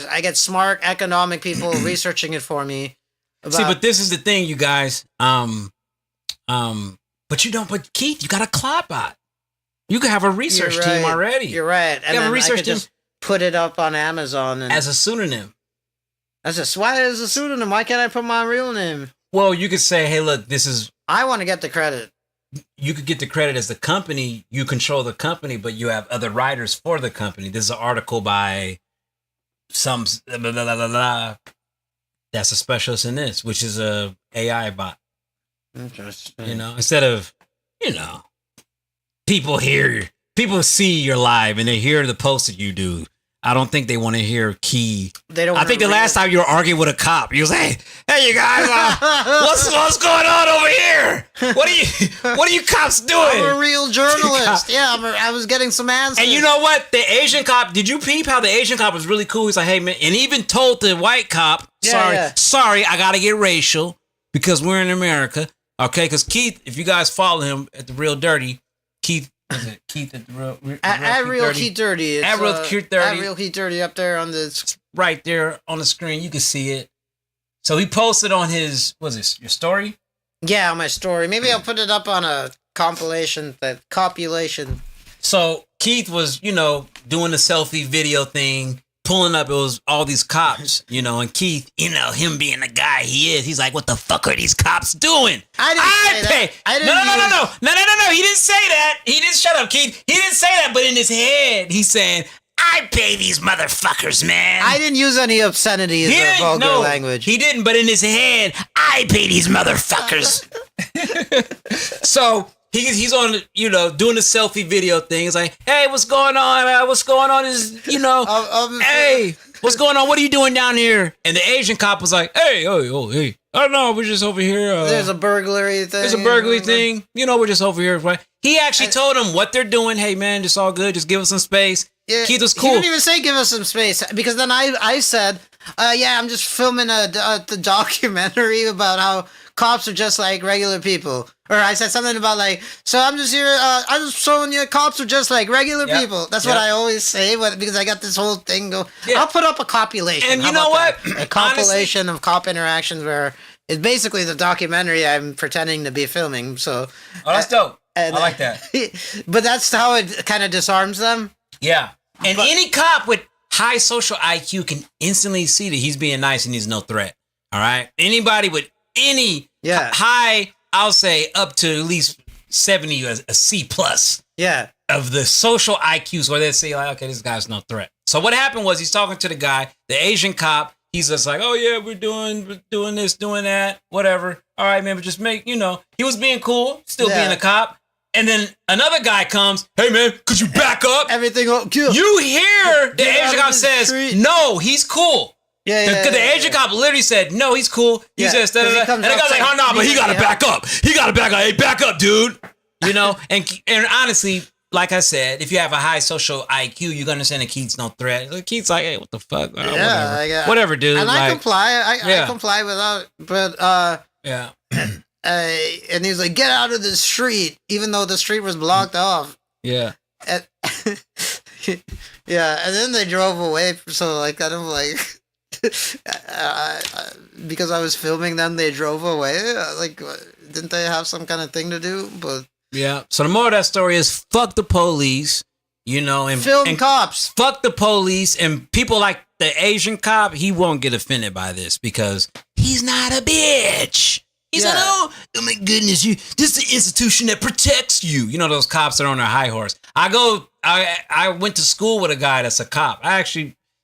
[SPEAKER 2] I get smart economic people researching it for me.
[SPEAKER 1] See, but this is the thing, you guys. But Keith, you got a cloud bot. You could have a research team already.
[SPEAKER 2] You're right. And
[SPEAKER 1] You have a
[SPEAKER 2] then
[SPEAKER 1] research
[SPEAKER 2] I could
[SPEAKER 1] team
[SPEAKER 2] just put it up on Amazon. And
[SPEAKER 1] as a pseudonym.
[SPEAKER 2] why is a pseudonym? Why can't I put my real name?
[SPEAKER 1] Well, you could say, hey, look, this is...
[SPEAKER 2] I want to get the credit.
[SPEAKER 1] You could get the credit as the company. You control the company, but you have other writers for the company. This is an article by some... Blah, blah, blah, blah, blah. That's a specialist in this, which is a AI bot.
[SPEAKER 2] Interesting.
[SPEAKER 1] You know, instead of, people see your live and they hear the post that you do. I don't think they want to hear Key.
[SPEAKER 2] They don't.
[SPEAKER 1] I think the last time you were arguing with a cop, you was like, "Hey, you guys, what's going on over here? What are you cops doing?"
[SPEAKER 2] I'm a real journalist. Yeah, I was getting some answers.
[SPEAKER 1] And you know what? The Asian cop. Did you peep how the Asian cop was really cool? He's like, "Hey man," and even told the white cop, "Sorry, I gotta get racial because we're in America." Okay, because Keith, if you guys follow him at the Real Dirty, Keith. Is it Keith at the Real
[SPEAKER 2] Keith Dirty?
[SPEAKER 1] At Real Keith Dirty.
[SPEAKER 2] At Real Keith Dirty up there on the
[SPEAKER 1] right there on the screen. You can see it. So he posted on his your story?
[SPEAKER 2] Yeah, on my story. Maybe I'll put it up on a compilation, copulation.
[SPEAKER 1] So Keith was, doing the selfie video thing, pulling up. It was all these cops, and Keith, him being the guy he is, he's like, "What the fuck are these cops doing? I pay." No. He didn't say that. He didn't. Shut up, Keith. He didn't say that. But in his head, he's saying, "I pay these motherfuckers, man."
[SPEAKER 2] I didn't use any obscenities or vulgar language.
[SPEAKER 1] He didn't. But in his head, "I pay these motherfuckers." So. He's on, doing the selfie video thing. He's like, "Hey, what's going on? What's going on is, hey, what's going on? What are you doing down here?" And the Asian cop was like, "Hey, hey. I don't know. We're just over here.
[SPEAKER 2] There's a burglary thing.
[SPEAKER 1] There's a burglary thing. We're just over here." Right? He actually told him what they're doing. "Hey, man, just all good. Just give us some space."
[SPEAKER 2] Yeah,
[SPEAKER 1] Keith was cool.
[SPEAKER 2] He didn't even say give us some space because then I said, I'm just filming the documentary about how cops are just like regular people. Or I said something about so I'm just here, I'm just showing you cops are just like regular people. That's what I always say because I got this whole thing go. Yeah. I'll put up a compilation.
[SPEAKER 1] And you know what?
[SPEAKER 2] A compilation of cop interactions where it's basically the documentary I'm pretending to be filming. So,
[SPEAKER 1] that's dope. I like that.
[SPEAKER 2] But that's how it kind of disarms them.
[SPEAKER 1] Yeah. And any cop with high social IQ can instantly see that he's being nice and he's no threat. All right? Anybody with any high, I'll say up to at least 70, a C plus.
[SPEAKER 2] Yeah.
[SPEAKER 1] Of the social IQs where they say, like, okay, this guy's no threat. So what happened was he's talking to the guy, the Asian cop. He's just like, "Oh, yeah, we're doing this, doing that, whatever. All right, man, but just make, he was being cool, still being a cop. And then another guy comes, "Hey, man, could you back up?"
[SPEAKER 2] Everything
[SPEAKER 1] you hear the Asian cop says, "No, he's cool." Because the Asian cop literally said, "No, he's cool." He says, and the guy's like, "Oh, no, but he got to back up. He got to back up. Hey, back up, dude." And honestly, like I said, if you have a high social IQ, you're going to understand that Keith's no threat. Keith's like, "Hey, what the fuck?" Whatever, dude.
[SPEAKER 2] And I comply. I comply without, but,
[SPEAKER 1] yeah.
[SPEAKER 2] And he was like, "Get out of the street," even though the street was blocked off.
[SPEAKER 1] Yeah.
[SPEAKER 2] And, and then they drove away. So, because I was filming them, they drove away. Didn't they have some kind of thing to do? But
[SPEAKER 1] yeah. So the moral of that story is fuck the police, and
[SPEAKER 2] cops.
[SPEAKER 1] Fuck the police and people like the Asian cop. He won't get offended by this because he's not a bitch. He's like, "Oh my goodness, this is the institution that protects you." Those cops that are on their high horse. I went to school with a guy that's a cop.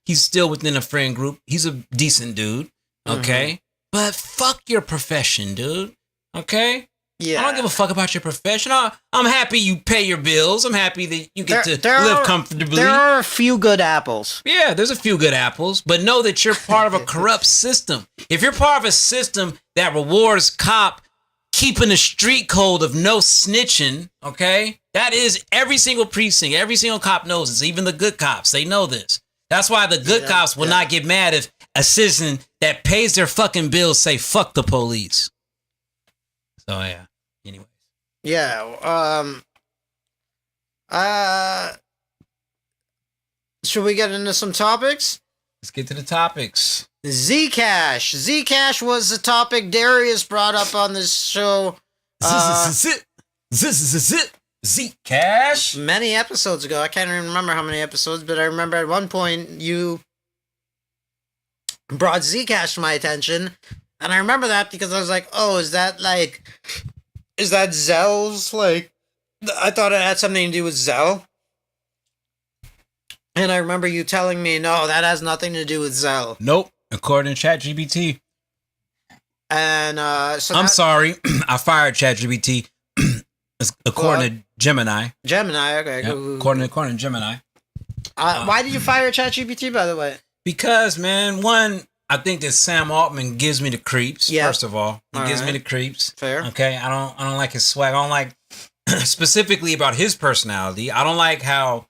[SPEAKER 1] He's still within a friend group. He's a decent dude. Okay. Mm-hmm. But fuck your profession, dude. Okay. Yeah. I don't give a fuck about your profession. I'm happy you pay your bills. I'm happy that you get to live comfortably.
[SPEAKER 2] There are a few good apples.
[SPEAKER 1] Yeah, there's a few good apples, but know that you're part of a corrupt system. If you're part of a system that rewards cop keeping a street code of no snitching, okay, that is every single precinct, every single cop knows this, even the good cops, they know this. That's why the good cops will not get mad if a citizen that pays their fucking bills say fuck the police. So yeah. Anyways.
[SPEAKER 2] Yeah. Should we get into some topics?
[SPEAKER 1] Let's get to the topics.
[SPEAKER 2] Zcash. Zcash was the topic Darius brought up on this show.
[SPEAKER 1] Zcash.
[SPEAKER 2] Many episodes ago. I can't even remember how many episodes, but I remember at one point you brought Zcash to my attention. And I remember that because I was like, "Oh, is that Zell's, I thought it had something to do with Zell." And I remember you telling me, "No, that has nothing to do with Zell."
[SPEAKER 1] Nope. According to ChatGPT.
[SPEAKER 2] And
[SPEAKER 1] I'm sorry. I fired ChatGPT. According to Gemini.
[SPEAKER 2] Gemini, okay.
[SPEAKER 1] Yep. According to Gemini.
[SPEAKER 2] Why did you fire ChatGPT, by the way?
[SPEAKER 1] Because, man, one, I think that Sam Altman gives me the creeps.
[SPEAKER 2] Yeah.
[SPEAKER 1] First of all, he gives me the creeps.
[SPEAKER 2] Fair.
[SPEAKER 1] Okay, I don't like his swag. I don't like specifically about his personality. I don't like how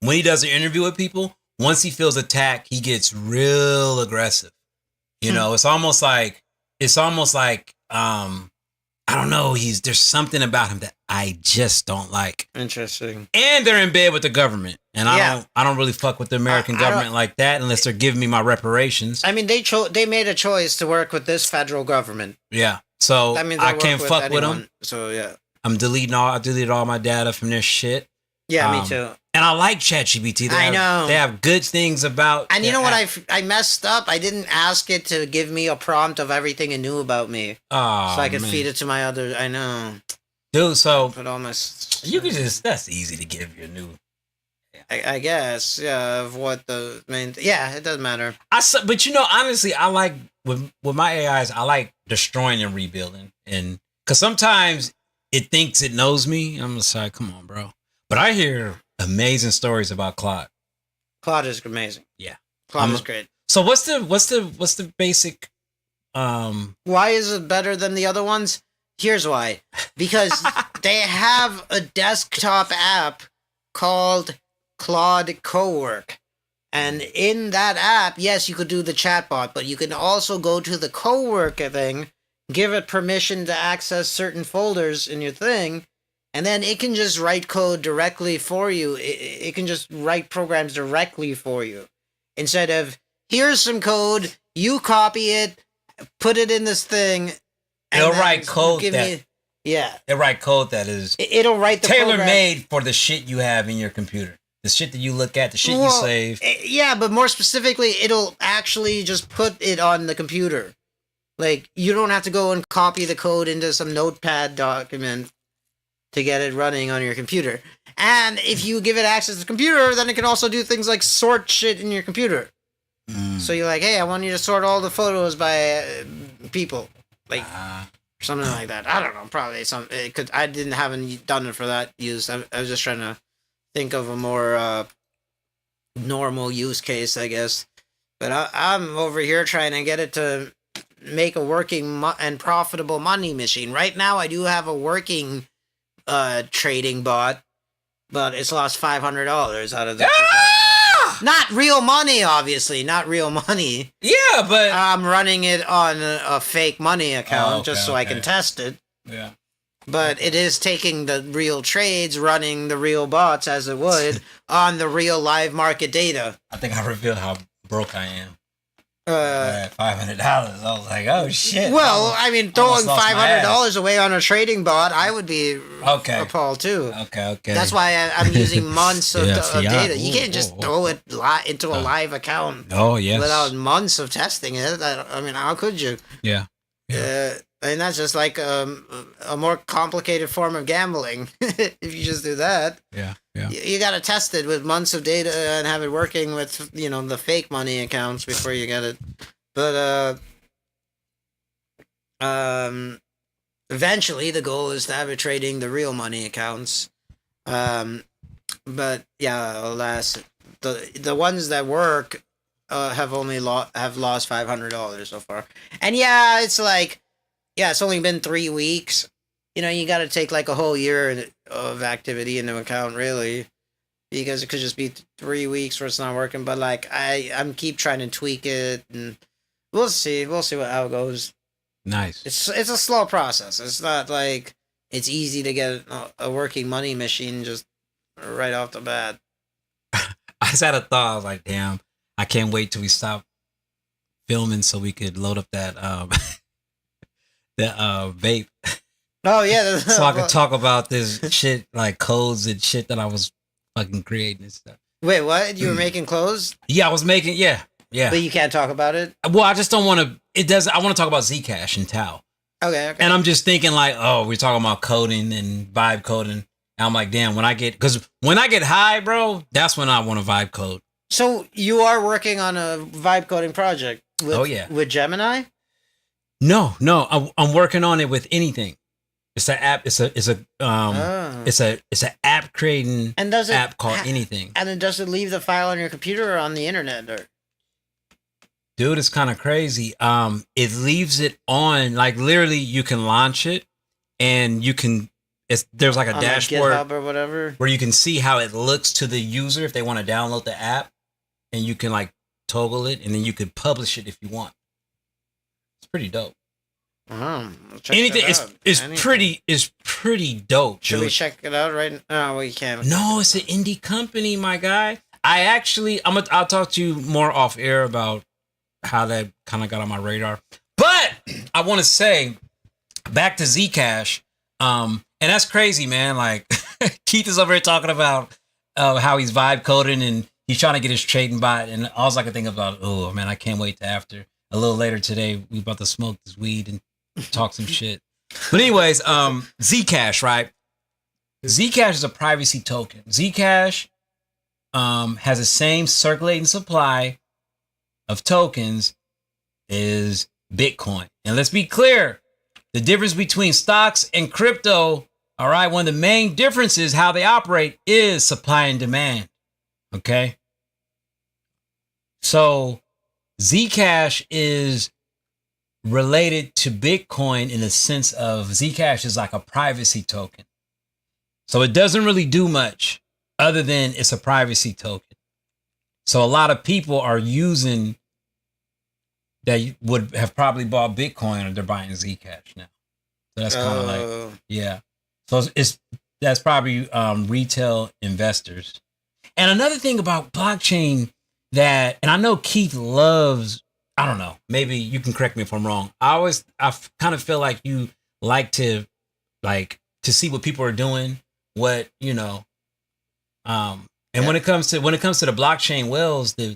[SPEAKER 1] when he does an interview with people, once he feels attacked, he gets real aggressive. You know, it's almost like I don't know. There's something about him that I just don't like.
[SPEAKER 2] Interesting.
[SPEAKER 1] And they're in bed with the government, and I don't really fuck with the American government like that unless they're giving me my reparations.
[SPEAKER 2] I mean, they made a choice to work with this federal government.
[SPEAKER 1] Yeah, so I can't fuck with them.
[SPEAKER 2] So yeah,
[SPEAKER 1] I deleted all my data from their shit.
[SPEAKER 2] Yeah, me too.
[SPEAKER 1] And I like ChatGPT.
[SPEAKER 2] I know.
[SPEAKER 1] They have good things about.
[SPEAKER 2] And you know what? I messed up. I didn't ask it to give me a prompt of everything it knew about me.
[SPEAKER 1] Oh,
[SPEAKER 2] so I could feed it to my other. I know.
[SPEAKER 1] Dude, so
[SPEAKER 2] put all my.
[SPEAKER 1] You could just. That's easy to give your new.
[SPEAKER 2] I guess, yeah. Of what the main. Yeah, it doesn't matter.
[SPEAKER 1] But you know, honestly, I like with my AIs. I like destroying and rebuilding, and because sometimes it thinks it knows me. I'm just like, come on, bro. But I hear amazing stories about Claude.
[SPEAKER 2] Claude is amazing.
[SPEAKER 1] Yeah,
[SPEAKER 2] Claude is great.
[SPEAKER 1] So what's the basic?
[SPEAKER 2] Why is it better than the other ones? Here's why. Because they have a desktop app called Claude Cowork. And in that app, yes, you could do the chatbot, but you can also go to the Cowork thing, give it permission to access certain folders in your thing, and then it can just write code directly for you. It can just write programs directly for you. Instead of, here's some code, you copy it, put it in this thing.
[SPEAKER 1] It'll write code
[SPEAKER 2] It'll
[SPEAKER 1] write code that is
[SPEAKER 2] it'll write the
[SPEAKER 1] tailor-made for the shit you have in your computer. The shit that you look at, the shit you save.
[SPEAKER 2] Yeah, but more specifically, it'll actually just put it on the computer. Like, you don't have to go and copy the code into some notepad document to get it running on your computer. And if you give it access to the computer, then it can also do things like sort shit in your computer. So you're like, hey, I want you to sort all the photos by people. Like, something like that. I don't know, probably some. I haven't done it for that use. I was just trying to think of a more normal use case, I guess. But I'm over here trying to get it to make a working and profitable money machine. Right now, I do have a working trading bot, but it's lost $500 out of the. Not real money, obviously. Not real money.
[SPEAKER 1] Yeah, but
[SPEAKER 2] I'm running it on a fake money account just so I can test it.
[SPEAKER 1] Yeah.
[SPEAKER 2] But it is taking the real trades, running the real bots as it would on the real live market data.
[SPEAKER 1] I think I revealed how broke I am. $500. I was like, oh shit.
[SPEAKER 2] Well, I mean, throwing $500 away on a trading bot, I would be appalled too.
[SPEAKER 1] Okay.
[SPEAKER 2] That's why I'm using months of data. You can't just throw it into a live account.
[SPEAKER 1] Oh yes.
[SPEAKER 2] Without months of testing it. I mean, how could you?
[SPEAKER 1] Yeah.
[SPEAKER 2] And that's just like a more complicated form of gambling. If you just do that, you got to test it with months of data and have it working with the fake money accounts before you get it. But eventually, the goal is to have it trading the real money accounts. But yeah, alas, the ones that work have lost $500 so far. And yeah, it's like. Yeah, it's only been 3 weeks. You got to take like a whole year of activity into account, really, because it could just be 3 weeks where it's not working. But like, I'm keep trying to tweak it, and we'll see how it goes. Nice. It's a slow process. It's not like it's easy to get a working money machine just right off the bat.
[SPEAKER 1] I just had a thought. I was like, damn, I can't wait till we stop filming so we could load up that vape.
[SPEAKER 2] Oh yeah.
[SPEAKER 1] So I could talk about this shit, like codes and shit that I was fucking creating and stuff.
[SPEAKER 2] Wait, what? You were making clothes?
[SPEAKER 1] Yeah, I was making. Yeah.
[SPEAKER 2] But you can't talk about it.
[SPEAKER 1] Well, I just don't want to. I want to talk about Zcash and Tau.
[SPEAKER 2] Okay.
[SPEAKER 1] And I'm just thinking like, oh, we're talking about coding and vibe coding. And I'm like, damn, when I get high, bro, that's when I want to vibe code.
[SPEAKER 2] So you are working on a vibe coding project with Gemini?
[SPEAKER 1] No, I'm working on it with anything. It's an app. It's an app creating
[SPEAKER 2] And does it
[SPEAKER 1] app called Anything.
[SPEAKER 2] And then does it leave the file on your computer or on the internet? Or
[SPEAKER 1] Dude, it's kind of crazy. It leaves it on, like literally you can launch it and you can, there's like a
[SPEAKER 2] on
[SPEAKER 1] dashboard
[SPEAKER 2] GitHub or whatever.
[SPEAKER 1] where you can see how it looks to the user if they want to download the app, and you can like toggle it and then you could publish it if you want. It's pretty dope.
[SPEAKER 2] I'll check
[SPEAKER 1] Anything
[SPEAKER 2] that out.
[SPEAKER 1] is
[SPEAKER 2] Anything.
[SPEAKER 1] pretty dope.
[SPEAKER 2] Should
[SPEAKER 1] dude.
[SPEAKER 2] we check it out right now? No, we can't.
[SPEAKER 1] No, it's an indie company, my guy. I'll talk to you more off air about how that kind of got on my radar. But I want to say back to Zcash. And that's crazy, man. Like Keith is over here talking about how he's vibe coding and he's trying to get his trading bot. And all I can think about, oh man, I can't wait to after a little later today. We about to smoke this weed and talk some shit. But anyways, Zcash, right? Zcash is a privacy token. Zcash has the same circulating supply of tokens as Bitcoin. And let's be clear, the difference between stocks and crypto, all right, one of the main differences how they operate is supply and demand. Okay? So Zcash is related to Bitcoin in the sense of Zcash is like a privacy token. So it doesn't really do much other than it's a privacy token. So a lot of people are using that would have probably bought Bitcoin or they're buying Zcash now. So that's kind of like, yeah. So that's probably retail investors. And another thing about blockchain that, and I know Keith loves, I don't know, maybe you can correct me if I'm wrong. I kind of feel like you like to see what people are doing, what, and when it comes to the blockchain whales, the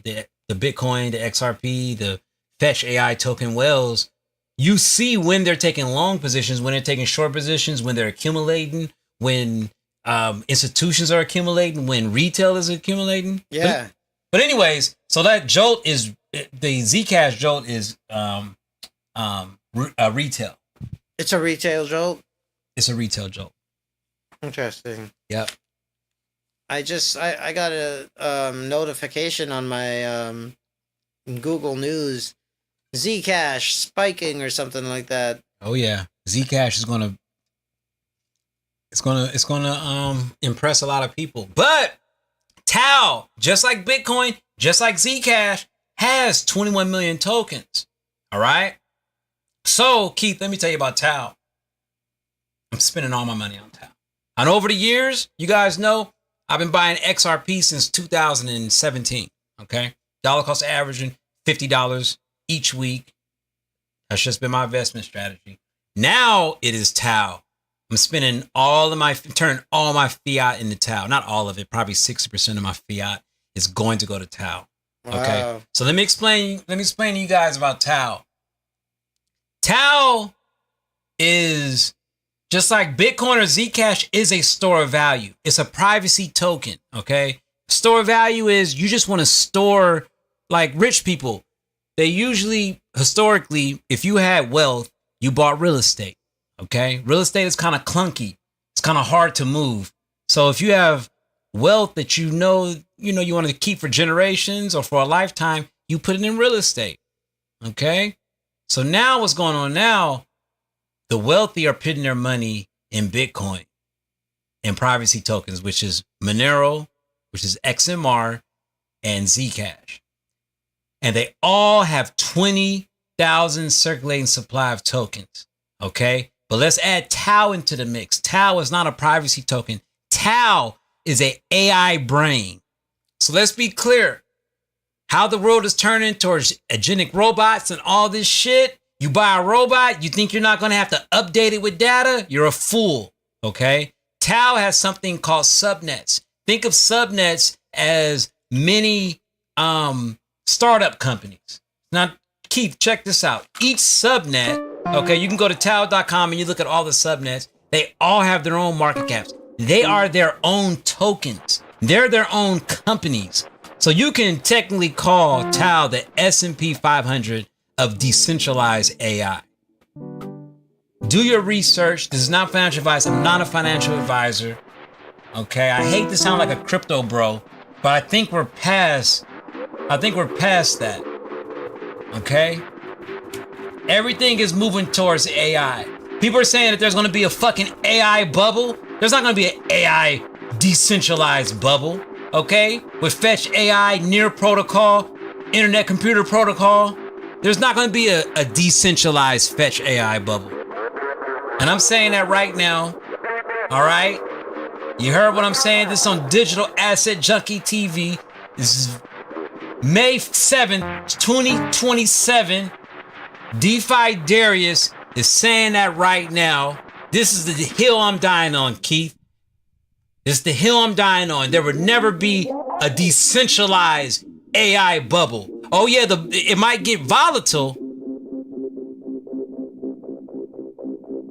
[SPEAKER 1] Bitcoin, the XRP, the Fetch AI token whales, you see when they're taking long positions, when they're taking short positions, when they're accumulating, when institutions are accumulating, when retail is accumulating.
[SPEAKER 2] Yeah.
[SPEAKER 1] But anyways, so that jolt is the Zcash jolt is retail.
[SPEAKER 2] It's a retail jolt.
[SPEAKER 1] It's a retail jolt.
[SPEAKER 2] Interesting.
[SPEAKER 1] Yep.
[SPEAKER 2] I got a notification on my Google News, Zcash spiking or something like that.
[SPEAKER 1] Oh yeah, Zcash is gonna impress a lot of people. But Tau, just like Bitcoin, just like Zcash, has 21 million tokens. All right. So Keith, let me tell you about Tau. I'm spending all my money on Tau. And over the years, you guys know, I've been buying XRP since 2017. Okay. Dollar cost averaging $50 each week. That's just been my investment strategy. Now it is Tau. I'm spending turning all my fiat into Tau. Not all of it, probably 60% of my fiat is going to go to Tau. Okay.
[SPEAKER 2] Wow.
[SPEAKER 1] So let me explain to you guys about Tau. Tau is just like Bitcoin or Zcash is a store of value. It's a privacy token, okay? Store of value is you just want to store, like rich people. They usually, historically, if you had wealth, you bought real estate, okay? Real estate is kind of clunky. It's kind of hard to move. So if you have wealth that you want to keep for generations or for a lifetime, you put it in real estate, okay? So now what's going on now? The wealthy are putting their money in Bitcoin and privacy tokens, which is Monero, which is XMR, and Zcash. And they all have 20,000 circulating supply of tokens. Okay. But let's add Tau into the mix. Tau is not a privacy token. Tau is an AI brain. So let's be clear. How the world is turning towards agentic robots and all this shit. You buy a robot, you think you're not going to have to update it with data? You're a fool, okay? Tau has something called subnets. Think of subnets as many startup companies. Now, Keith, check this out. Each subnet, okay, you can go to tau.com and you look at all the subnets. They all have their own market caps. They are their own tokens. They're their own companies. So you can technically call Tau the S&P 500 of decentralized AI. Do your research. This is not financial advice. I'm not a financial advisor. Okay, I hate to sound like a crypto bro, but I think we're past that. Okay? Everything is moving towards AI. People are saying that there's going to be a fucking AI bubble. There's not going to be an AI decentralized bubble. Okay? With Fetch AI, Near Protocol, Internet Computer Protocol. There's not going to be a decentralized Fetch AI bubble. And I'm saying that right now. All right? You heard what I'm saying? This is on Digital Asset Junkie TV. This is May 7th, 2027. Defi Daryus is saying that right now. This is the hill I'm dying on, Keith. This is the hill I'm dying on. There would never be a decentralized AI bubble. Oh yeah, it might get volatile.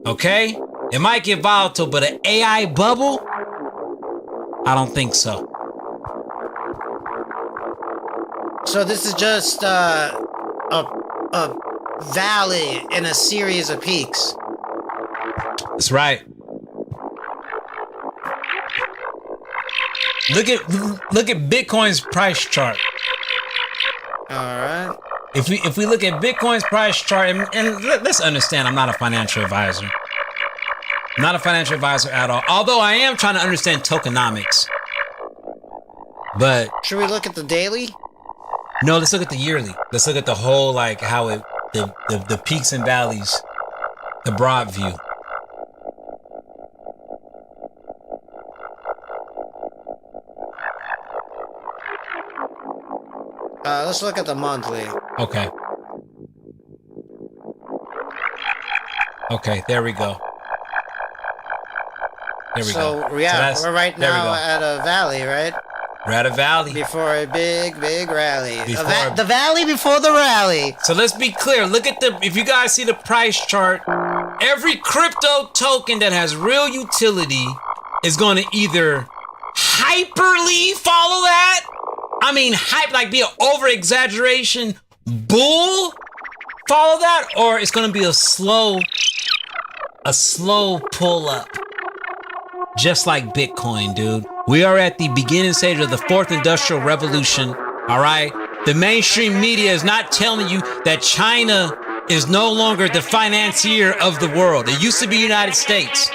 [SPEAKER 1] Okay? It might get volatile, but an AI bubble? I don't think so.
[SPEAKER 2] So this is just a valley in a series of peaks.
[SPEAKER 1] That's right. Look at Bitcoin's price chart.
[SPEAKER 2] All right.
[SPEAKER 1] If we look at Bitcoin's price chart, and let's understand, I'm not a financial advisor. I'm not a financial advisor at all. Although I am trying to understand tokenomics. But
[SPEAKER 2] should we look at the daily?
[SPEAKER 1] No, let's look at the yearly. Let's look at the whole, like how it the peaks and valleys, the broad view.
[SPEAKER 2] Let's look at the monthly.
[SPEAKER 1] Okay. Okay, there we go. There we go.
[SPEAKER 2] Yeah,
[SPEAKER 1] So
[SPEAKER 2] we're right now at a valley, right?
[SPEAKER 1] We're at a valley.
[SPEAKER 2] Before a big rally. The valley before the rally.
[SPEAKER 1] So let's be clear. Look at if you guys see the price chart, every crypto token that has real utility is going to either hyperly follow that. I mean, hype, like be an over-exaggeration bull, follow that, or it's going to be a slow pull up. Just like Bitcoin, dude. We are at the beginning stage of the fourth industrial revolution, all right? The mainstream media is not telling you that China is no longer the financier of the world. It used to be United States.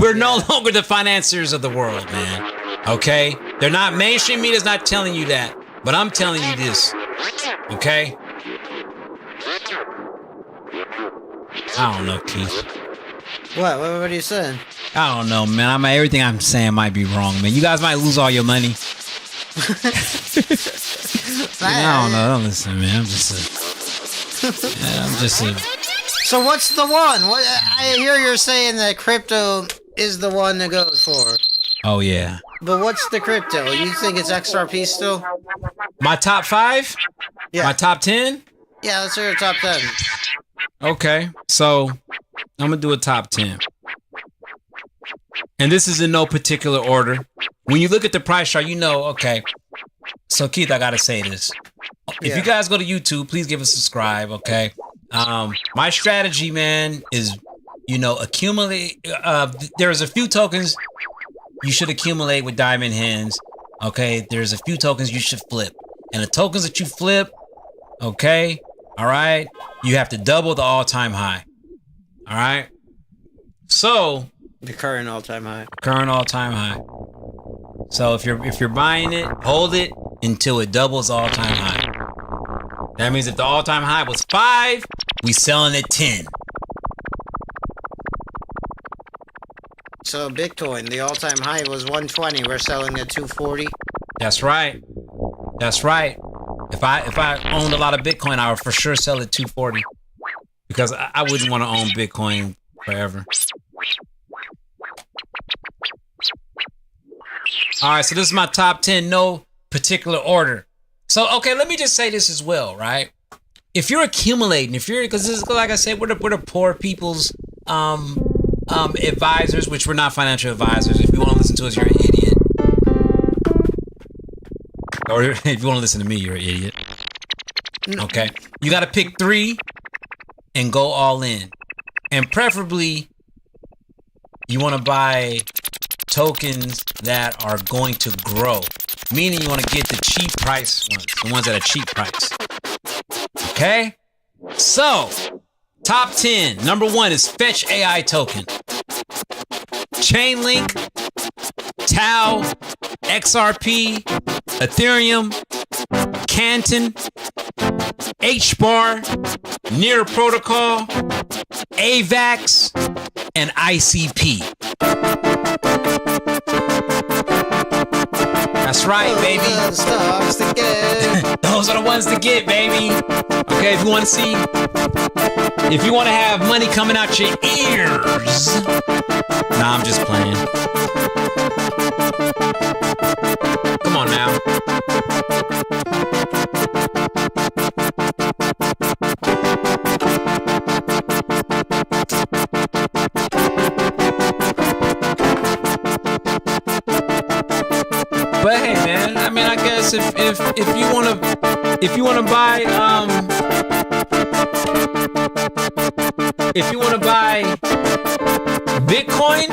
[SPEAKER 1] We're no longer the financiers of the world, man. Okay? They're not, mainstream media is not telling you that, but I'm telling you this. Okay? I don't know, Keith.
[SPEAKER 2] What are you saying?
[SPEAKER 1] I don't know, man. Everything I'm saying might be wrong, man. You guys might lose all your money. I don't know. Don't listen, man. I'm just a.
[SPEAKER 2] So what's the one? What I hear you're saying that crypto is the one to go for.
[SPEAKER 1] Oh yeah.
[SPEAKER 2] But what's the crypto? You think it's XRP still?
[SPEAKER 1] My top 5?
[SPEAKER 2] Yeah.
[SPEAKER 1] My top 10?
[SPEAKER 2] Yeah, let's hear your top 10.
[SPEAKER 1] Okay, so I'm gonna do a top 10. And this is in no particular order. When you look at the price chart, you know, okay. So Keith, I gotta say this. If you guys go to YouTube, please give us a subscribe, okay? My strategy, man, is, accumulate. There's a few tokens you should accumulate with diamond hands, okay? There's a few tokens you should flip. And the tokens that you flip, okay, all right, you have to double the all-time high, all right? So
[SPEAKER 2] the current all-time high.
[SPEAKER 1] Current all-time high. So if you're buying it, hold it until it doubles all-time high. That means if the all-time high was 5, we selling at 10.
[SPEAKER 2] So Bitcoin, the all-time high was 120. We're selling at 240.
[SPEAKER 1] That's right. That's right. If I owned a lot of Bitcoin, I would for sure sell at 240 because I wouldn't want to own Bitcoin forever. All right, so this is my top 10, no particular order. So, okay, let me just say this as well, right? If you're accumulating, because this is, like I said, we're the poor people's advisors, which we're not financial advisors. If you want to listen to us, you're an idiot. Or if you want to listen to me, you're an idiot. Okay, you got to pick 3 and go all in. And preferably, you want to buy tokens that are going to grow. Meaning you want to get the cheap price ones, the ones at a cheap price. Okay? So, top 10. Number 1 is Fetch AI token. Chainlink, Tau, XRP, Ethereum, Canton, HBAR, Near Protocol, AVAX, and ICP. That's right, baby. Those are the ones to get, baby. Okay, if you want to see, if you want to have money coming out your ears. Nah, I'm just playing. Come on now. But hey, man, I mean, I guess if you wanna buy Bitcoin,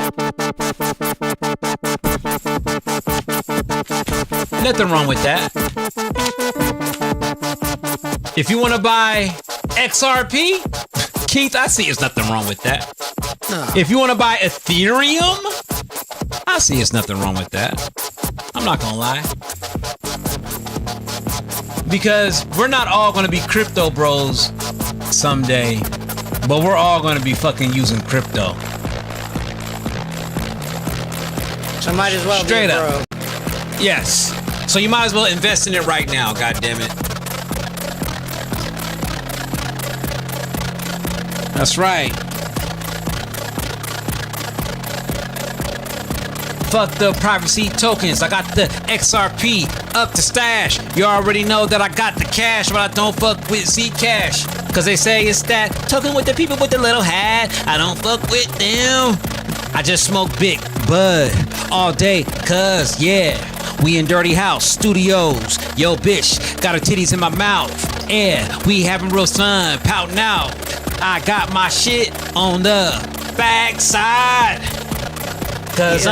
[SPEAKER 1] nothing wrong with that. If you wanna buy XRP, Keith, I see there's nothing wrong with that. If you wanna buy Ethereum, I see there's nothing wrong with that. I'm not gonna lie. Because we're not all gonna be crypto bros someday, but we're all gonna be fucking using crypto.
[SPEAKER 2] So might as well
[SPEAKER 1] Straight
[SPEAKER 2] be a
[SPEAKER 1] up.
[SPEAKER 2] bro.
[SPEAKER 1] Yes. So you might as well invest in it right now, goddammit. That's right. Fuck the privacy tokens. I got the XRP up to stash. You already know that I got the cash, but I don't fuck with Zcash. Cause they say it's that token with the people with the little hat. I don't fuck with them. I just smoke big bud all day. Cause yeah, we in Dirty House Studios. Yo bitch, got her titties in my mouth. Yeah, we having real fun, pouting out. I got my shit on the backside. Cause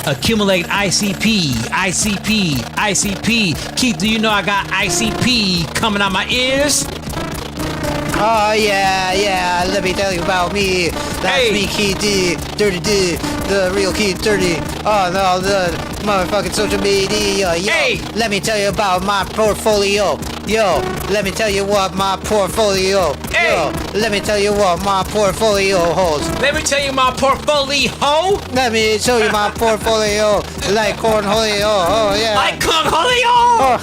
[SPEAKER 1] accumulate ICP. Keith, do you know I got ICP coming out my ears?
[SPEAKER 2] Oh yeah, let me tell you about me. That's me, Keith D, Dirty D, the real Keith Dirty. Oh no, the motherfucking social media. Yo, let me tell you about my portfolio. Yo, let me tell you what my portfolio. Yo, let me tell you what my portfolio holds.
[SPEAKER 1] Let me tell you my portfolio.
[SPEAKER 2] Let me show you my portfolio. Like cornholio. Oh yeah.
[SPEAKER 1] Like cornholio.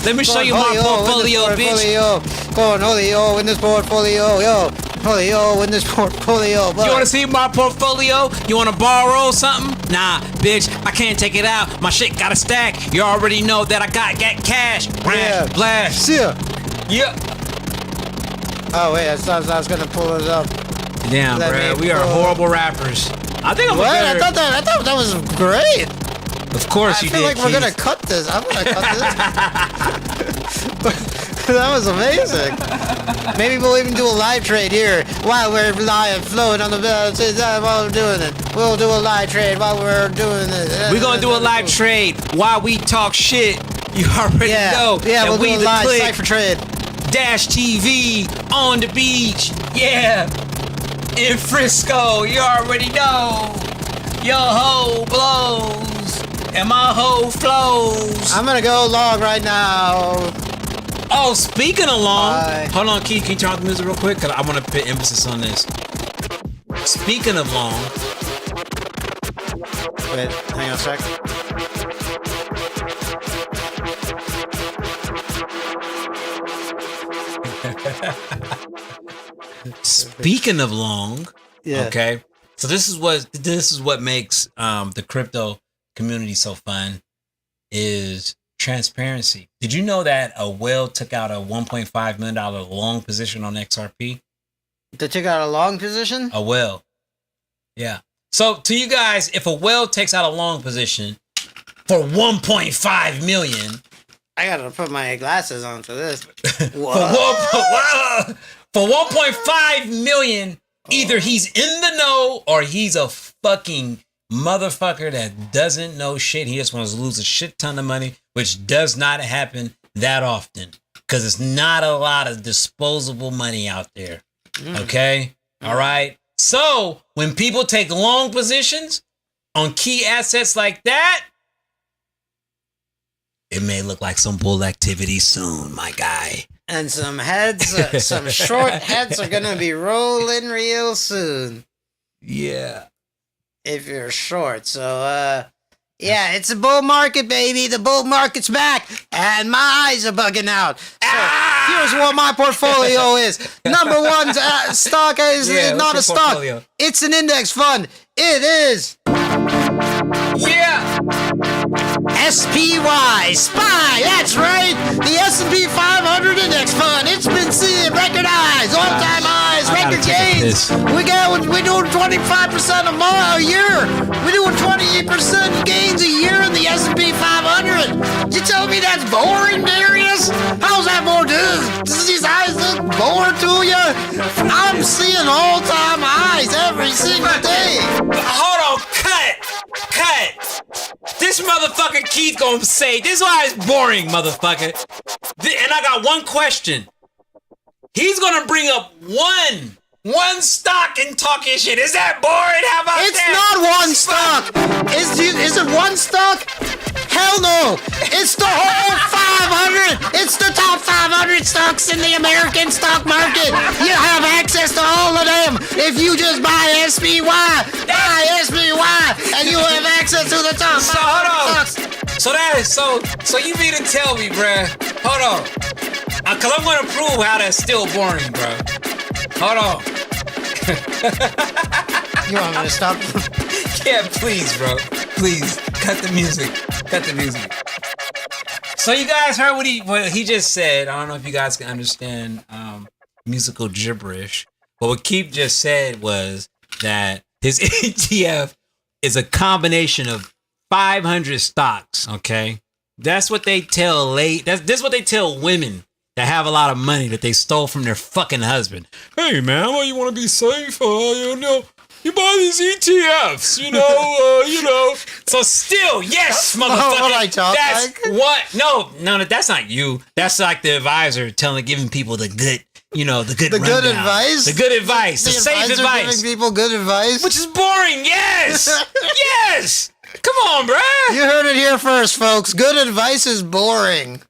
[SPEAKER 1] Let me show you my portfolio, bitch.
[SPEAKER 2] Cornholio in this portfolio, yo. Portfolio in this portfolio.
[SPEAKER 1] You wanna see my portfolio? You wanna borrow something? Nah, bitch, I can't take it out. My shit got a stack. You already know that I got cash. Rash, blast.
[SPEAKER 2] Yeah.
[SPEAKER 1] Yeah.
[SPEAKER 2] Oh wait, I was gonna pull it up.
[SPEAKER 1] Damn, bro, we are horrible rappers. I think I'm better.
[SPEAKER 2] I thought that was great.
[SPEAKER 1] Of course you did.
[SPEAKER 2] I feel like we're gonna cut this. I'm gonna cut this. That was amazing. Maybe we'll even do a live trade here while we're live flowing on the while we're doing it. We'll do a live trade while we're doing it.
[SPEAKER 1] We're gonna do a live trade while we talk shit. You already know.
[SPEAKER 2] Yeah, we'll do a live
[SPEAKER 1] click.
[SPEAKER 2] cipher trade.
[SPEAKER 1] Dash TV on the beach. Yeah. In Frisco. You already know. Your hoe blows. And my hoe flows.
[SPEAKER 2] I'm gonna go long right now.
[SPEAKER 1] Oh, speaking of long, hold on, Keith, can you turn off the music real quick? Cause I want to put emphasis on this. Speaking of long.
[SPEAKER 2] Wait, hang on a sec.
[SPEAKER 1] Speaking of long, okay. So this is what makes the crypto community so fun is transparency. Did you know that a whale took out a $1.5 million long position on XRP?
[SPEAKER 2] They took out a long position?
[SPEAKER 1] A whale. Yeah. So to you guys, if a whale takes out a long position for 1.5 million,
[SPEAKER 2] I gotta put my glasses on for this.
[SPEAKER 1] for For 1.5 million, either he's in the know or he's a fucking motherfucker that doesn't know shit. He just wants to lose a shit ton of money, which does not happen that often because it's not a lot of disposable money out there. Okay? All right? So when people take long positions on key assets like that, it may look like some bull activity soon, my guy.
[SPEAKER 2] And some heads, some short heads are gonna be rolling real soon.
[SPEAKER 1] Yeah.
[SPEAKER 2] If you're short. So, yeah, it's a bull market, baby. The bull market's back. And my eyes are bugging out. So, here's what my portfolio is. Number one stock is not a stock. Portfolio? It's an index fund. It is.
[SPEAKER 1] Yeah.
[SPEAKER 2] SPY, SPY, that's right. The S&P 500 Index Fund. It's been seeing record highs, all-time highs, record gains. We're doing 25% a year. We're doing 28% gains a year in the S&P 500. You tell me that's boring, Darius? How's that boring? Does these highs look boring to you? I'm seeing all-time highs every single day.
[SPEAKER 1] Hold on, cut. This motherfucker Keith gonna say, this is why it's boring, motherfucker. And I got one question. He's gonna bring up one stock and talk his shit. Is that boring? How about
[SPEAKER 2] it's
[SPEAKER 1] that?
[SPEAKER 2] It's not one stock. Is it one stock? Hell no. It's the whole 500. It's the top 500 stocks in the American stock market. You have access to all of them. If you just buy SPY, and you have access to the top 500 stocks.
[SPEAKER 1] So you mean to tell me, bruh? Hold on. Cause I'm gonna prove how that's still boring, bro. Hold on.
[SPEAKER 2] You want me to stop?
[SPEAKER 1] Yeah, please, bro. Please, cut the music. So you guys heard what he just said. I don't know if you guys can understand musical gibberish, but what Keith just said was that his ETF is a combination of 500 stocks. Okay, that's what they tell this is what they tell women that have a lot of money that they stole from their fucking husband. Hey man, well, you want to be safe? You buy these ETFs, you know. So still, yes, motherfucker.
[SPEAKER 2] What I talk
[SPEAKER 1] that's
[SPEAKER 2] like?
[SPEAKER 1] what? No, that's not you. That's like the advisor giving people the good, the good
[SPEAKER 2] advice.
[SPEAKER 1] The good advice. The safe advice.
[SPEAKER 2] Giving people good advice,
[SPEAKER 1] which is boring. Yes, yes. Come on, bruh.
[SPEAKER 2] You heard it here first, folks. Good advice is boring.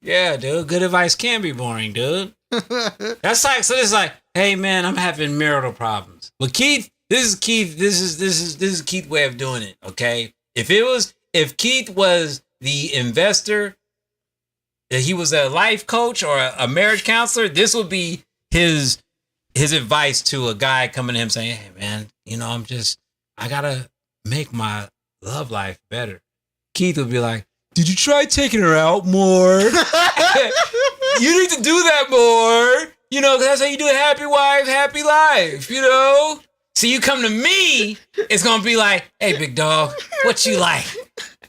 [SPEAKER 1] Yeah, dude. Good advice can be boring, dude. That's like it's like, hey man, I'm having marital problems. Well, Keith. This is Keith's way of doing it, okay? If Keith was the investor, that he was a life coach or a marriage counselor, this would be his advice to a guy coming to him saying, hey man, I gotta make my love life better. Keith would be like, did you try taking her out more? You need to do that more. Because that's how you do a happy wife, happy life, So you come to me, it's gonna be like, hey, big dog, what you like?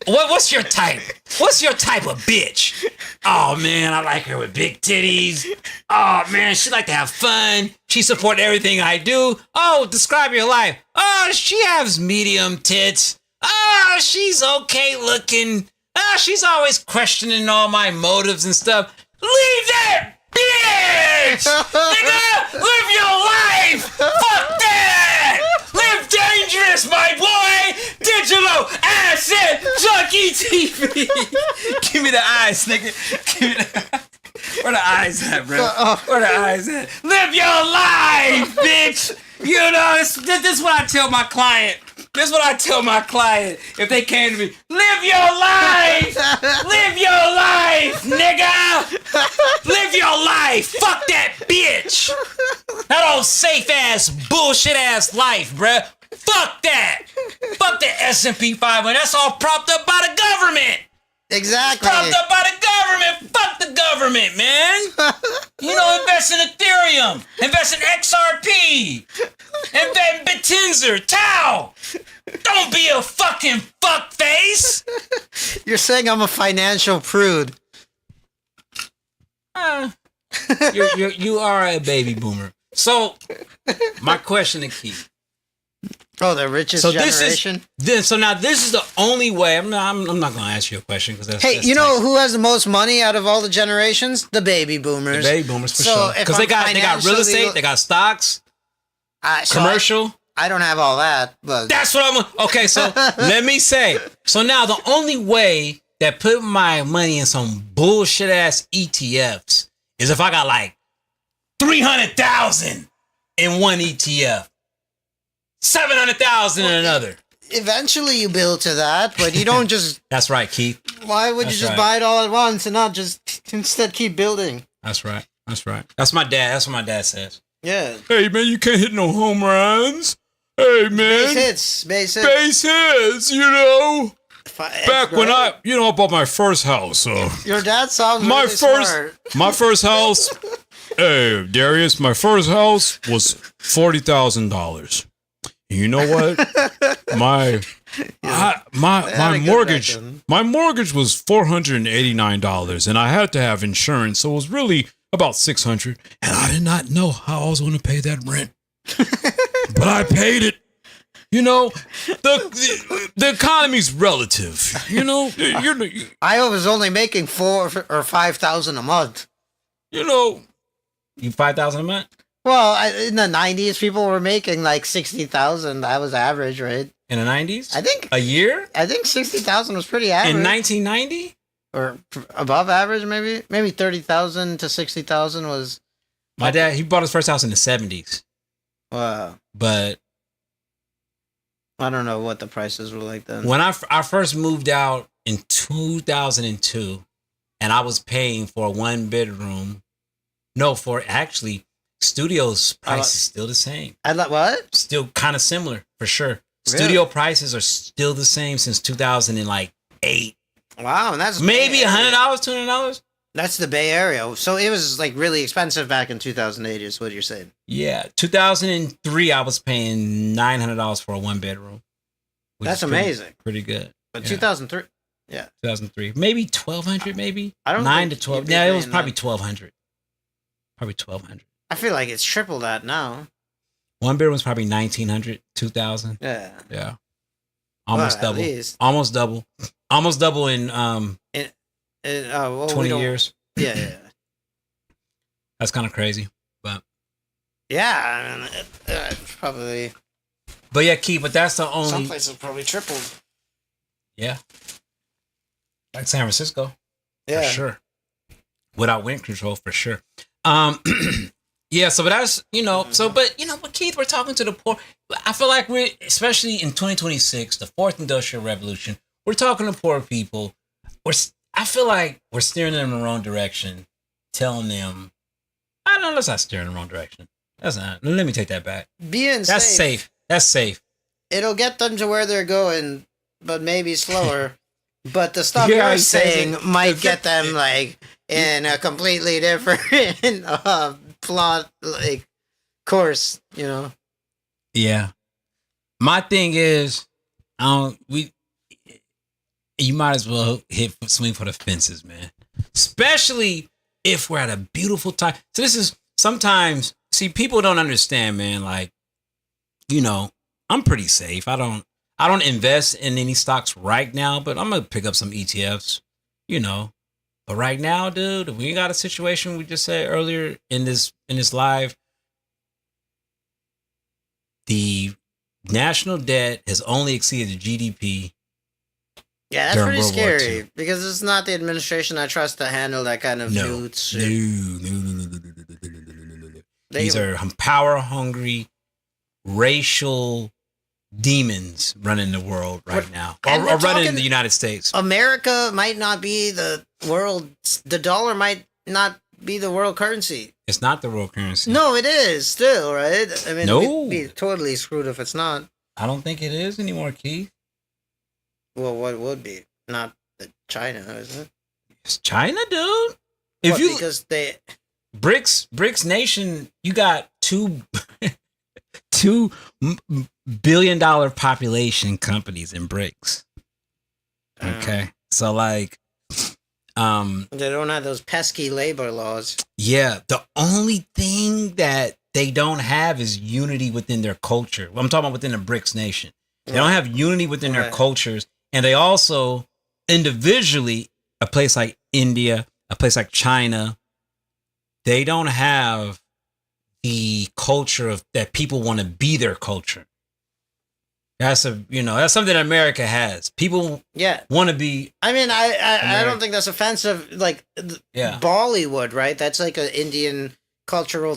[SPEAKER 1] What's your type? What's your type of bitch? Oh man, I like her with big titties. Oh man, she like to have fun. She support everything I do. Oh, describe your life. Oh, she has medium tits. Oh, she's okay looking. Oh, she's always questioning all my motives and stuff. Leave that bitch! Nigga, live your life! Fuck that! Live dangerous, my boy! Digital Asset Junkie TV! Give me the eyes, nigga. Give me the... Where the eyes at, bro? Where the eyes at? Live your life, bitch! This is what I tell my client. This is what I tell my client if they came to me. Live your life! Live your life, nigga! Live your life! Fuck that bitch! That old safe-ass, bullshit-ass life, bruh. Fuck that! Fuck the S&P 500. That's all propped up by the government!
[SPEAKER 2] Exactly.
[SPEAKER 1] Propped up by the government. Fuck the government, man. Invest in Ethereum. Invest in XRP. Invest in Bitinzer. Tau. Don't be a fucking fuckface.
[SPEAKER 2] You're saying I'm a financial prude.
[SPEAKER 1] You are a baby boomer. So, my question to Keith.
[SPEAKER 2] Oh, the richest generation.
[SPEAKER 1] So now this is the only way. I'm not going to ask you a question because that's.
[SPEAKER 2] Hey, you know who has the most money out of all the generations? The baby boomers.
[SPEAKER 1] The baby boomers for sure. Because they got real estate, they got stocks, commercial.
[SPEAKER 2] I don't have all that, but
[SPEAKER 1] that's what I'm. Okay, so let me say. So now the only way that put my money in some bullshit ass ETFs is if I got like 300,000 in one ETF, 700,000 in another.
[SPEAKER 2] Eventually you build to that, but you don't just.
[SPEAKER 1] That's right, Keith.
[SPEAKER 2] Why would you just buy it all at once and not just instead keep building?
[SPEAKER 1] That's right. That's my dad. That's what my dad says.
[SPEAKER 2] Yeah.
[SPEAKER 3] Hey man, you can't hit no home runs. Hey man,
[SPEAKER 2] base hits,
[SPEAKER 3] you know. Back when I bought my first house.
[SPEAKER 2] Your dad sounds really smart.
[SPEAKER 3] My first house. Hey Darius, my first house was $40,000. You know what? My mortgage was $489, and I had to have insurance, so it was really about $600, and I did not know how I was going to pay that rent. But I paid it. You know, the economy's relative. You know,
[SPEAKER 2] I was only making $4,000 or $5,000 a month.
[SPEAKER 3] You know,
[SPEAKER 1] you $5,000 a month.
[SPEAKER 2] Well, in the 90s, people were making like 60,000. That was average, right?
[SPEAKER 1] In the 90s,
[SPEAKER 2] I think
[SPEAKER 1] a year.
[SPEAKER 2] I think 60,000 was pretty average.
[SPEAKER 1] In 1990,
[SPEAKER 2] or above average, maybe 30,000 to 60,000 was.
[SPEAKER 1] My dad, he bought his first house in the 70s.
[SPEAKER 2] Wow.
[SPEAKER 1] But
[SPEAKER 2] I don't know what the prices were like then.
[SPEAKER 1] When I first moved out in 2002, and I was paying for a 1-bedroom. No, for actually studios price is still the same.
[SPEAKER 2] What?
[SPEAKER 1] Still kind of similar for sure.
[SPEAKER 2] Really?
[SPEAKER 1] Studio prices are still the same since 2008.
[SPEAKER 2] Wow, and that's
[SPEAKER 1] maybe $100, $200.
[SPEAKER 2] That's the Bay Area. So it was like really expensive back in 2008 is what you're saying.
[SPEAKER 1] Yeah. 2003, I was paying $900 for a 1-bedroom.
[SPEAKER 2] That's amazing.
[SPEAKER 1] Pretty good.
[SPEAKER 2] But yeah. 2003. Yeah.
[SPEAKER 1] 2003. Maybe 1,200 maybe?
[SPEAKER 2] I don't
[SPEAKER 1] 9 to 12. Yeah, it was probably 1,200. Probably 1,200.
[SPEAKER 2] I feel like it's triple that now.
[SPEAKER 1] 1-bedroom was probably 1,900, 2,000.
[SPEAKER 2] Yeah.
[SPEAKER 1] Yeah. Almost double.
[SPEAKER 2] Least.
[SPEAKER 1] Almost double. Almost double in 20 years.
[SPEAKER 2] Yeah.
[SPEAKER 1] That's kind of crazy, but
[SPEAKER 2] yeah, I mean, it's probably.
[SPEAKER 1] But yeah, Keith. But that's the only.
[SPEAKER 2] Some places probably tripled.
[SPEAKER 1] Yeah, like San Francisco.
[SPEAKER 2] Yeah,
[SPEAKER 1] for sure. Without wind control, for sure. Yeah. So, but that's but Keith, we're talking to the poor. I feel like we're, especially in 2026, the fourth industrial revolution. We're talking to poor people. I feel like we're steering them in the wrong direction, telling them, I don't know, let's not steer in the wrong direction. That's not. Let me take that back. That's safe. That's safe.
[SPEAKER 2] It'll get them to where they're going, but maybe slower. But the stuff you're saying might get them like in a completely different plot, like course, you know.
[SPEAKER 1] Yeah. My thing is, you might as well swing for the fences, man. Especially if we're at a beautiful time. So this is sometimes, people don't understand, man. Like, I'm pretty safe. I don't invest in any stocks right now, but I'm gonna pick up some ETFs, But right now, dude, we got a situation we just said earlier in this live. The national debt has only exceeded the GDP.
[SPEAKER 2] Yeah, that's pretty scary because it's not the administration I trust to handle that kind of news.
[SPEAKER 1] No. These are power-hungry, racial demons running the world right now, or running the United States.
[SPEAKER 2] America might not be the world. The dollar might not be the world currency.
[SPEAKER 1] It's not the world currency.
[SPEAKER 2] No, it is still, right? I mean,
[SPEAKER 1] no.
[SPEAKER 2] We'd be totally screwed if it's not.
[SPEAKER 1] I don't think it is anymore, Keith.
[SPEAKER 2] Well, what would be? Not China, is it?
[SPEAKER 1] It's China, dude.
[SPEAKER 2] Because they
[SPEAKER 1] BRICS nation, you got $2 billion population companies in BRICS. Okay, so like,
[SPEAKER 2] They don't have those pesky labor laws.
[SPEAKER 1] Yeah, the only thing that they don't have is unity within their culture. I'm talking about within the BRICS nation. They don't have unity within their cultures. And they also, individually, a place like India, a place like China, they don't have the culture of that people want to be their culture. That's something that America has. People want to be.
[SPEAKER 2] I mean, I don't think that's offensive. Like, Bollywood, right? That's like an Indian cultural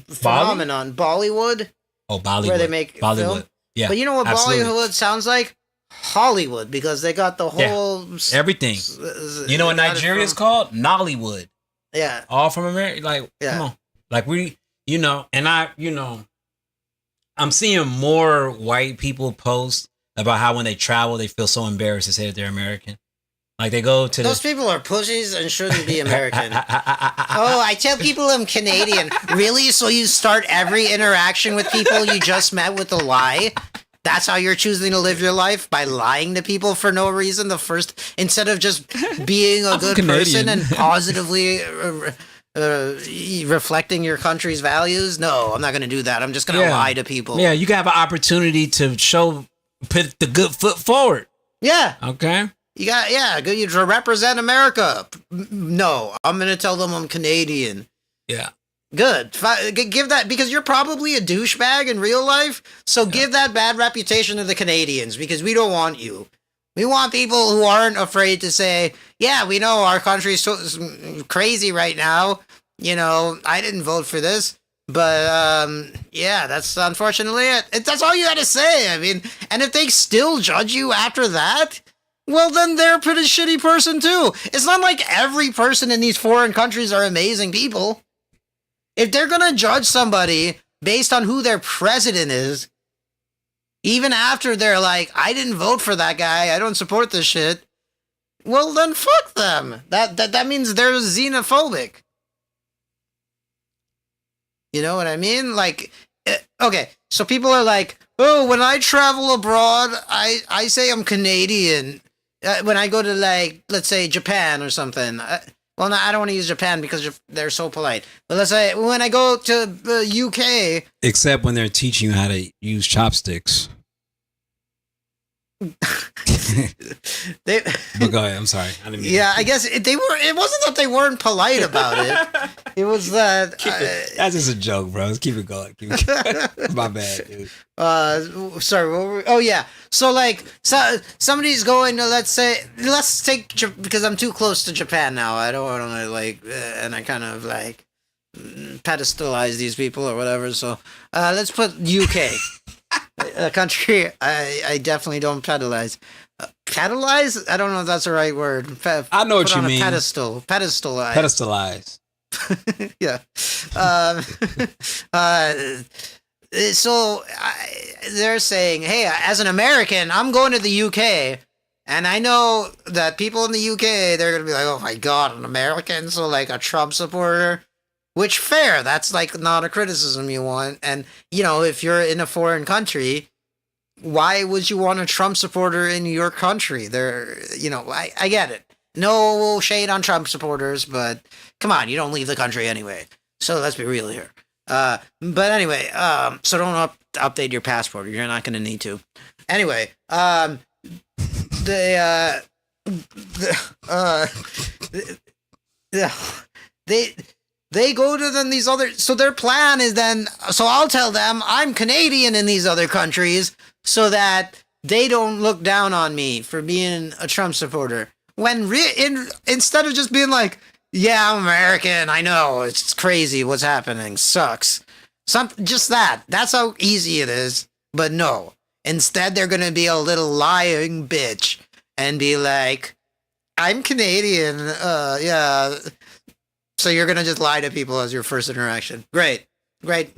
[SPEAKER 2] phenomenon. Bollywood.
[SPEAKER 1] Oh, Bollywood.
[SPEAKER 2] Where they make
[SPEAKER 1] Bollywood.
[SPEAKER 2] film.
[SPEAKER 1] Yeah.
[SPEAKER 2] But you know what
[SPEAKER 1] absolutely.
[SPEAKER 2] Bollywood sounds like? Hollywood, because they got the whole
[SPEAKER 1] everything. You know what Nigeria is called? Nollywood.
[SPEAKER 2] Yeah.
[SPEAKER 1] All from America. Like, come on. Like I'm seeing more white people post about how when they travel, they feel so embarrassed to say that they're American. Like they go to
[SPEAKER 2] those people are pussies and shouldn't be American. Oh, I tell people I'm Canadian. Really? So you start every interaction with people you just met with a lie? That's how you're choosing to live your life? By lying to people for no reason? Instead of just being a good person and positively reflecting your country's values? No, I'm not going to do that. I'm just going to lie to people.
[SPEAKER 1] Yeah, you can have an opportunity to put the good foot forward.
[SPEAKER 2] Yeah.
[SPEAKER 1] Okay.
[SPEAKER 2] You to represent America. No, I'm going to tell them I'm Canadian.
[SPEAKER 1] Yeah.
[SPEAKER 2] Good. Give that, because you're probably a douchebag in real life, so give that bad reputation to the Canadians, because we don't want you. We want people who aren't afraid to say, yeah, we know our country's so crazy right now. I didn't vote for this. But, that's unfortunately it. That's all you had to say. I mean, and if they still judge you after that, well, then they're a pretty shitty person, too. It's not like every person in these foreign countries are amazing people. If they're going to judge somebody based on who their president is, even after they're like, I didn't vote for that guy, I don't support this shit, well, then fuck them. That means they're xenophobic. You know what I mean? Like, okay, so people are like, oh, when I travel abroad, I say I'm Canadian. When I go to, like, let's say Japan or something. Well, no, I don't want to use Japan because they're so polite. But let's say when I go to the UK.
[SPEAKER 1] Except when they're teaching you how to use chopsticks. But go ahead. I'm sorry. I didn't mean
[SPEAKER 2] I guess it wasn't that they weren't polite about it. It was that
[SPEAKER 1] that's just a joke, bro. Let's keep it going. My bad, dude.
[SPEAKER 2] Sorry. Oh yeah. So like, somebody's going to let's take, because I'm too close to Japan now. I don't want to like, and I kind of like pedestalize these people or whatever. So let's put UK. A country I definitely don't pedalize. Pedalize? I don't know if that's the right word.
[SPEAKER 1] I know what you mean.
[SPEAKER 2] Pedestalize.
[SPEAKER 1] Pedestalize.
[SPEAKER 2] Yeah. So they're saying, hey, as an American, I'm going to the UK, and I know that people in the UK, they're going to be like, oh my God, an American? So like a Trump supporter? Which, fair, that's like not a criticism you want. And, if you're in a foreign country, why would you want a Trump supporter in your country? I get it. No shade on Trump supporters, but come on, you don't leave the country anyway. So let's be real here. But anyway, so don't update your passport. You're not going to need to. Anyway, they go to then these other, so their plan is then, so I'll tell them I'm Canadian in these other countries so that they don't look down on me for being a Trump supporter. When instead of just being like, yeah, I'm American, I know, it's crazy what's happening, sucks. Just that's how easy it is. But no, instead they're going to be a little lying bitch and be like, I'm Canadian, yeah. So you're going to just lie to people as your first interaction. Great.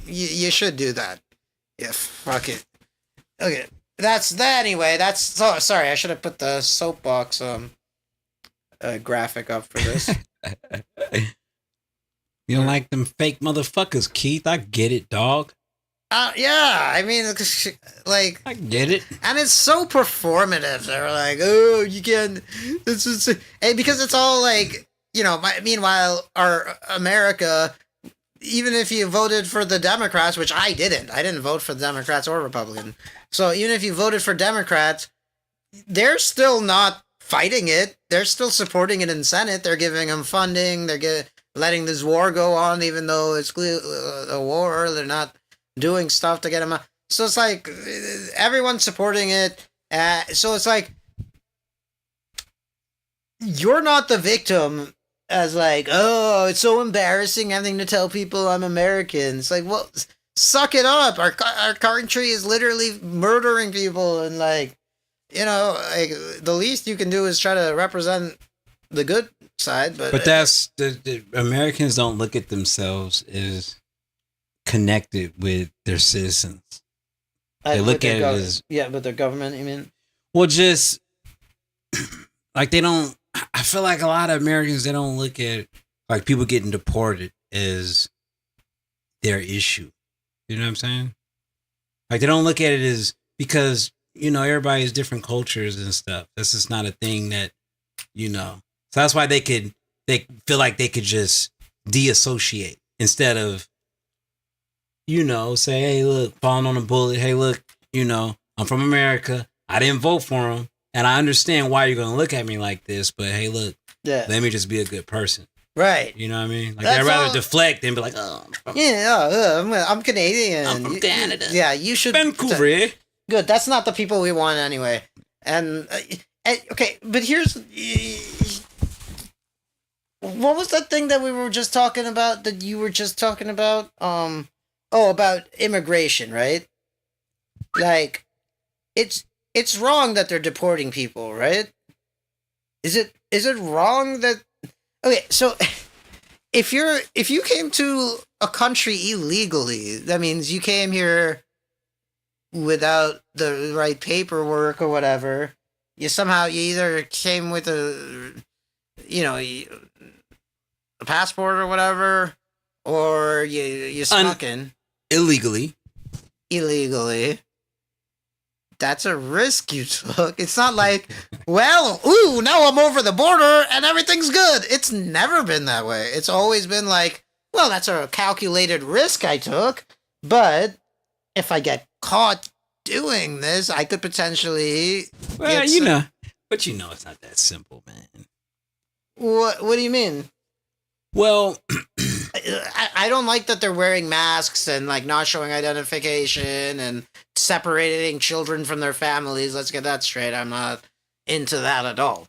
[SPEAKER 2] You should do that. Yeah, fuck it. Okay. That's that anyway. Sorry, I should have put the soapbox graphic up for this.
[SPEAKER 1] You don't like them fake motherfuckers, Keith. I get it, dog.
[SPEAKER 2] Yeah, I mean, like,
[SPEAKER 5] I get it.
[SPEAKER 2] and it's so performative. They're like, oh, you can, this is, and because it's all like, meanwhile, our America, even if you voted for the Democrats, which I didn't vote for the Democrats or Republicans. So even if you voted for Democrats, they're still not fighting it. They're still supporting it in Senate. They're giving them funding. They're letting this war go on, even though it's a war. They're not doing stuff to get them out. So it's like everyone's supporting it. So it's like you're not the victim as like, oh, it's so embarrassing having to tell people I'm American. It's like, well, suck it up. Our country is literally murdering people, and like, like the least you can do is try to represent the good side. But
[SPEAKER 5] that's the Americans don't look at themselves as connected with their citizens. They look at it as
[SPEAKER 2] but their government. You mean?
[SPEAKER 5] Well, just like they don't. I feel like a lot of Americans, they don't look at like people getting deported as their issue. You know what I'm saying? Like they don't look at it as because everybody has different cultures and stuff. That's just not a thing that So that's why they feel like they could just deassociate instead of say, hey, look, falling on a bullet. Hey, look, I'm from America. I didn't vote for him. And I understand why you're going to look at me like this, but hey, look, let me just be a good person.
[SPEAKER 2] Right.
[SPEAKER 5] You know what I mean? Like, I'd rather deflect than be like, oh,
[SPEAKER 2] I'm Canadian.
[SPEAKER 5] I'm from Canada.
[SPEAKER 2] Yeah, you should.
[SPEAKER 5] Vancouver, eh?
[SPEAKER 2] Good. That's not the people we want anyway. And, okay, but here's. What was that thing that we were just talking about, that you were just talking about? About immigration, right? Like, it's wrong that they're deporting people, right? Is it wrong that okay, so if you came to a country illegally, that means you came here without the right paperwork or whatever. You either came with a passport or whatever, or you snuck in
[SPEAKER 5] illegally.
[SPEAKER 2] That's a risk you took. It's not like, well, now I'm over the border and everything's good. It's never been that way. It's always been like, well, that's a calculated risk I took. But if I get caught doing this, I could potentially.
[SPEAKER 5] Well, but it's not that simple, man.
[SPEAKER 2] What do you mean?
[SPEAKER 5] Well,
[SPEAKER 2] I don't like that they're wearing masks and like not showing identification and separating children from their families. Let's get that straight. I'm not into that at all.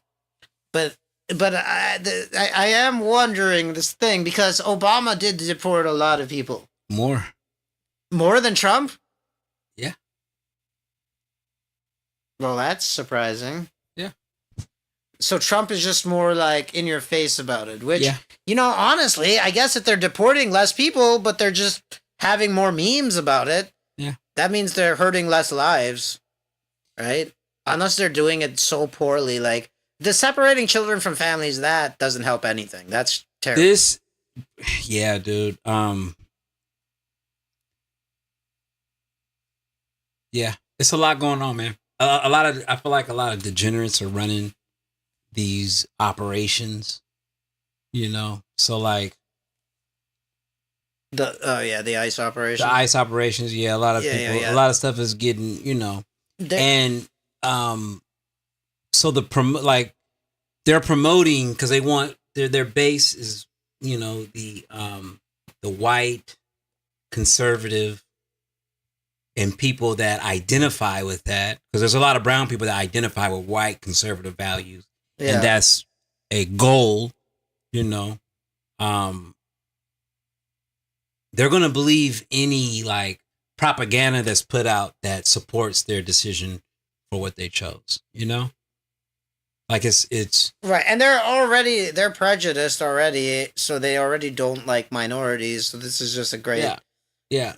[SPEAKER 2] But I am wondering this thing because Obama did deport a lot of people.
[SPEAKER 5] More
[SPEAKER 2] than Trump?
[SPEAKER 5] Yeah.
[SPEAKER 2] Well, that's surprising.
[SPEAKER 5] Yeah.
[SPEAKER 2] So Trump is just more like in your face about it, which, honestly, I guess if they're deporting less people, but they're just having more memes about it, that means they're hurting less lives, right? Unless they're doing it so poorly. Like, the separating children from families, that doesn't help anything. That's terrible.
[SPEAKER 5] Yeah, dude. Yeah, it's a lot going on, man. I feel like a lot of degenerates are running these operations, so like
[SPEAKER 2] the ICE operation.
[SPEAKER 5] The ICE operations, a lot of people, a lot of stuff is getting, and so they're promoting because they want their base is, the white conservative and people that identify with that, because there's a lot of brown people that identify with white conservative values. Yeah. And that's a goal, they're going to believe any like propaganda that's put out that supports their decision for what they chose, like it's
[SPEAKER 2] right. And they're prejudiced already. So they already don't like minorities. So this is just a great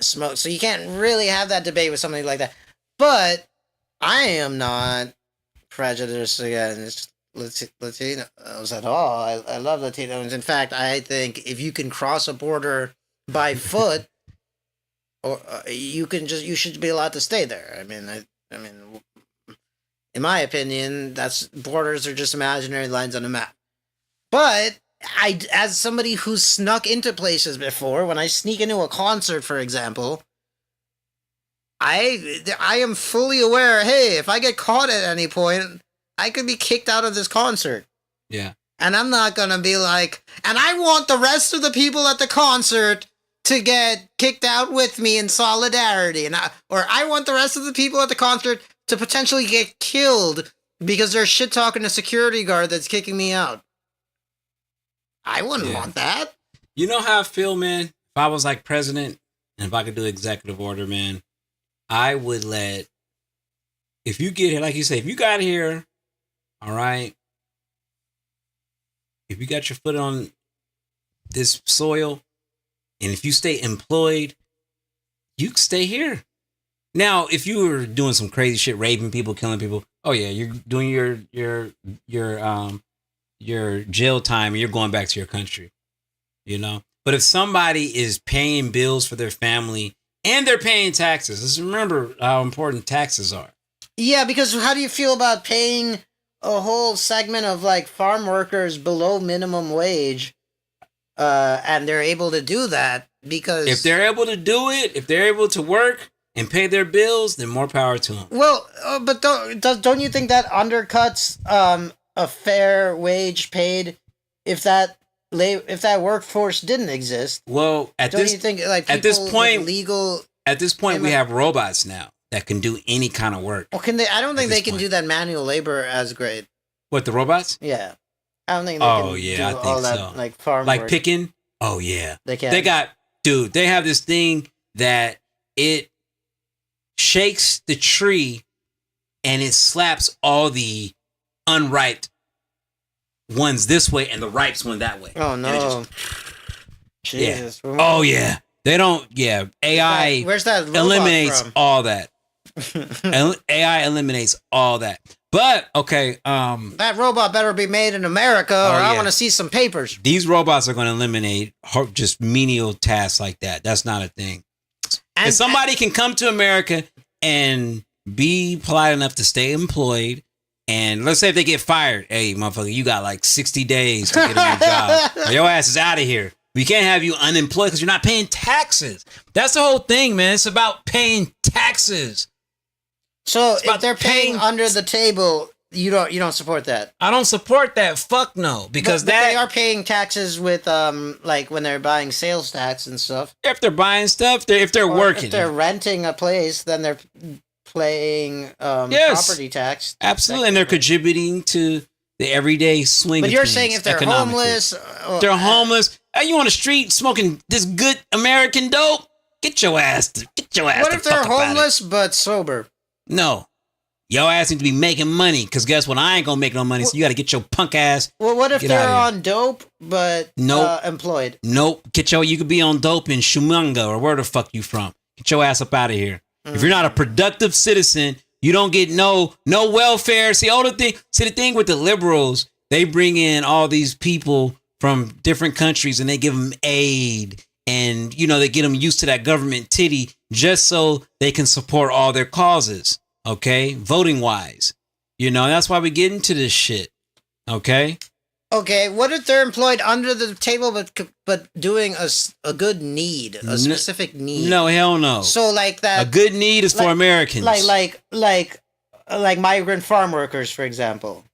[SPEAKER 2] smoke. So you can't really have that debate with somebody like that. But I am not prejudiced against Latinos at all. I love Latinos. In fact, I think if you can cross a border by foot, or you should be allowed to stay there. I mean, in my opinion, borders are just imaginary lines on a map. But as somebody who's snuck into places before, when I sneak into a concert, for example, I am fully aware. Hey, if I get caught at any point, I could be kicked out of this concert.
[SPEAKER 5] Yeah.
[SPEAKER 2] And I'm not gonna be like, and I want the rest of the people at the concert to get kicked out with me in solidarity, or I want the rest of the people at the concert to potentially get killed because they're shit talking a security guard that's kicking me out. I wouldn't want that.
[SPEAKER 5] You know how I feel, man? If I was like president and if I could do executive order, man, I would if you get here, like you say, if you got here, all right, if you got your foot on this soil, and if you stay employed, you can stay here. Now, if you were doing some crazy shit, raping people, killing people, oh yeah, you're doing your jail time and you're going back to your country, you know? But if somebody is paying bills for their family and they're paying taxes, let's remember how important taxes are.
[SPEAKER 2] Yeah, because how do you feel about paying a whole segment of like farm workers below minimum wage, and they're able to do that because
[SPEAKER 5] if they're able to do it, if they're able to work and pay their bills, then more power to them.
[SPEAKER 2] Well, but don't you think that undercuts a fair wage paid if that workforce didn't exist?
[SPEAKER 5] Well, at this point, we have robots now that can do any kind of work.
[SPEAKER 2] Well, can they? I don't think they can do that manual labor as great.
[SPEAKER 5] What, the robots?
[SPEAKER 2] Yeah, I don't think they can do
[SPEAKER 5] I think
[SPEAKER 2] all that
[SPEAKER 5] so.
[SPEAKER 2] like farm
[SPEAKER 5] like
[SPEAKER 2] work.
[SPEAKER 5] picking. Oh yeah,
[SPEAKER 2] they can.
[SPEAKER 5] They have this thing that it shakes the tree and it slaps all the unripe ones this way and the ripes one that way.
[SPEAKER 2] Oh no. Jesus.
[SPEAKER 5] Yeah. Oh yeah. They don't. Yeah. AI.
[SPEAKER 2] Where's that robot
[SPEAKER 5] eliminates
[SPEAKER 2] from?
[SPEAKER 5] all that. AI eliminates all that. But okay.
[SPEAKER 2] That robot better be made in America, or I want to see some papers.
[SPEAKER 5] These robots are going to eliminate just menial tasks like that. That's not a thing. And if somebody can come to America and be polite enough to stay employed, and let's say if they get fired, hey, motherfucker, you got like 60 days to get a new job. Or your ass is out of here. We can't have you unemployed because you're not paying taxes. That's the whole thing, man. It's about paying taxes.
[SPEAKER 2] So if they're paying under the table, you don't support that.
[SPEAKER 1] I don't support that. Fuck no, because
[SPEAKER 2] but they are paying taxes with like when they're buying sales tax and stuff.
[SPEAKER 5] If they're buying stuff, if they're working,
[SPEAKER 2] if they're renting a place, then they're paying property tax.
[SPEAKER 5] Absolutely, and they're contributing to the everyday swing.
[SPEAKER 2] But
[SPEAKER 5] of
[SPEAKER 2] you're
[SPEAKER 5] things,
[SPEAKER 2] saying if they're homeless,
[SPEAKER 5] they're homeless. Are you on the street smoking this good American dope? Get your ass.
[SPEAKER 2] What if they're homeless but sober?
[SPEAKER 5] No. Your ass need to be making money, because guess what? I ain't gonna make no money, so you gotta get your punk ass.
[SPEAKER 2] Well, what if they're on dope but employed?
[SPEAKER 5] Nope. You could be on dope in Shumanga or where the fuck you from. Get your ass up out of here. Mm-hmm. If you're not a productive citizen, you don't get no welfare. The thing with the liberals, they bring in all these people from different countries and they give them aid, and they get them used to that government titty just so they can support all their causes. Okay, voting wise, that's why we get into this shit. Okay.
[SPEAKER 2] Okay, what if they're employed under the table, but doing a good need, a specific need?
[SPEAKER 5] No, hell no.
[SPEAKER 2] So like that,
[SPEAKER 5] a good need is for Americans.
[SPEAKER 2] Like migrant farm workers, for example.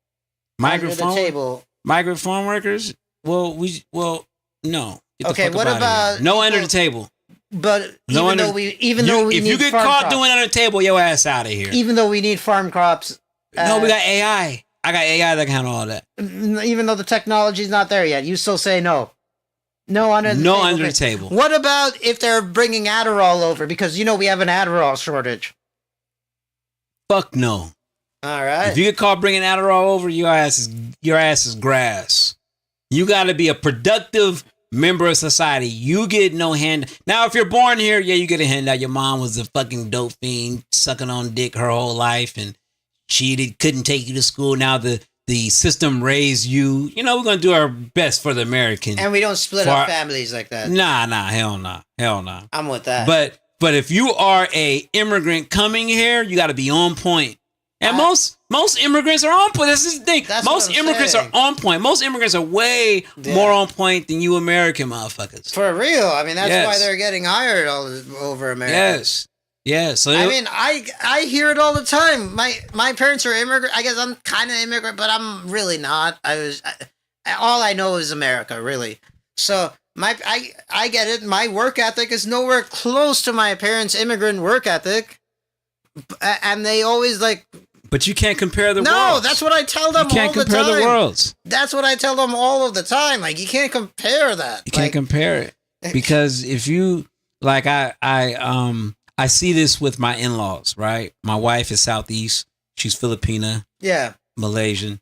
[SPEAKER 5] Migrant farm workers. Well, no.
[SPEAKER 2] Okay, what about
[SPEAKER 5] no under the table?
[SPEAKER 2] But even though we
[SPEAKER 5] if you get caught doing under the table, your ass out of here.
[SPEAKER 2] Even though we need farm crops.
[SPEAKER 5] No, we got AI. I got AI that can handle all that.
[SPEAKER 2] Even though the technology's not there yet, you still say no. No under the table. What about if they're bringing Adderall over? Because we have an Adderall shortage.
[SPEAKER 5] Fuck no.
[SPEAKER 2] All right.
[SPEAKER 5] If you get caught bringing Adderall over, your ass is grass. You got to be a productive member of society. You get no hand. Now, if you're born here, you get a handout. Your mom was a fucking dope fiend, sucking on dick her whole life, and she couldn't take you to school. Now the system raised you. We're gonna do our best for the American.
[SPEAKER 2] And we don't split up families like that.
[SPEAKER 5] Nah, hell nah.
[SPEAKER 2] I'm with that.
[SPEAKER 5] But But if you are a immigrant coming here, you got to be on point. And most immigrants are on point. This is the thing. Most immigrants are on point. Most immigrants are way more on point than you American motherfuckers.
[SPEAKER 2] For real. I mean, that's why they're getting hired all over America.
[SPEAKER 5] Yes. Yeah. So
[SPEAKER 2] I mean, I hear it all the time. My parents are immigrant. I guess I'm kind of immigrant, but I'm really not. All I know is America, really. So I get it. My work ethic is nowhere close to my parents' immigrant work ethic, and they always like.
[SPEAKER 5] But you can't compare the worlds.
[SPEAKER 2] No, that's what I tell them all the time. You can't compare the worlds. That's what I tell them all of the time. Like, you can't compare that.
[SPEAKER 5] You can't compare it. Because if you, like, I see this with my in-laws, right? My wife is Southeast. She's Filipina.
[SPEAKER 2] Yeah.
[SPEAKER 5] Malaysian.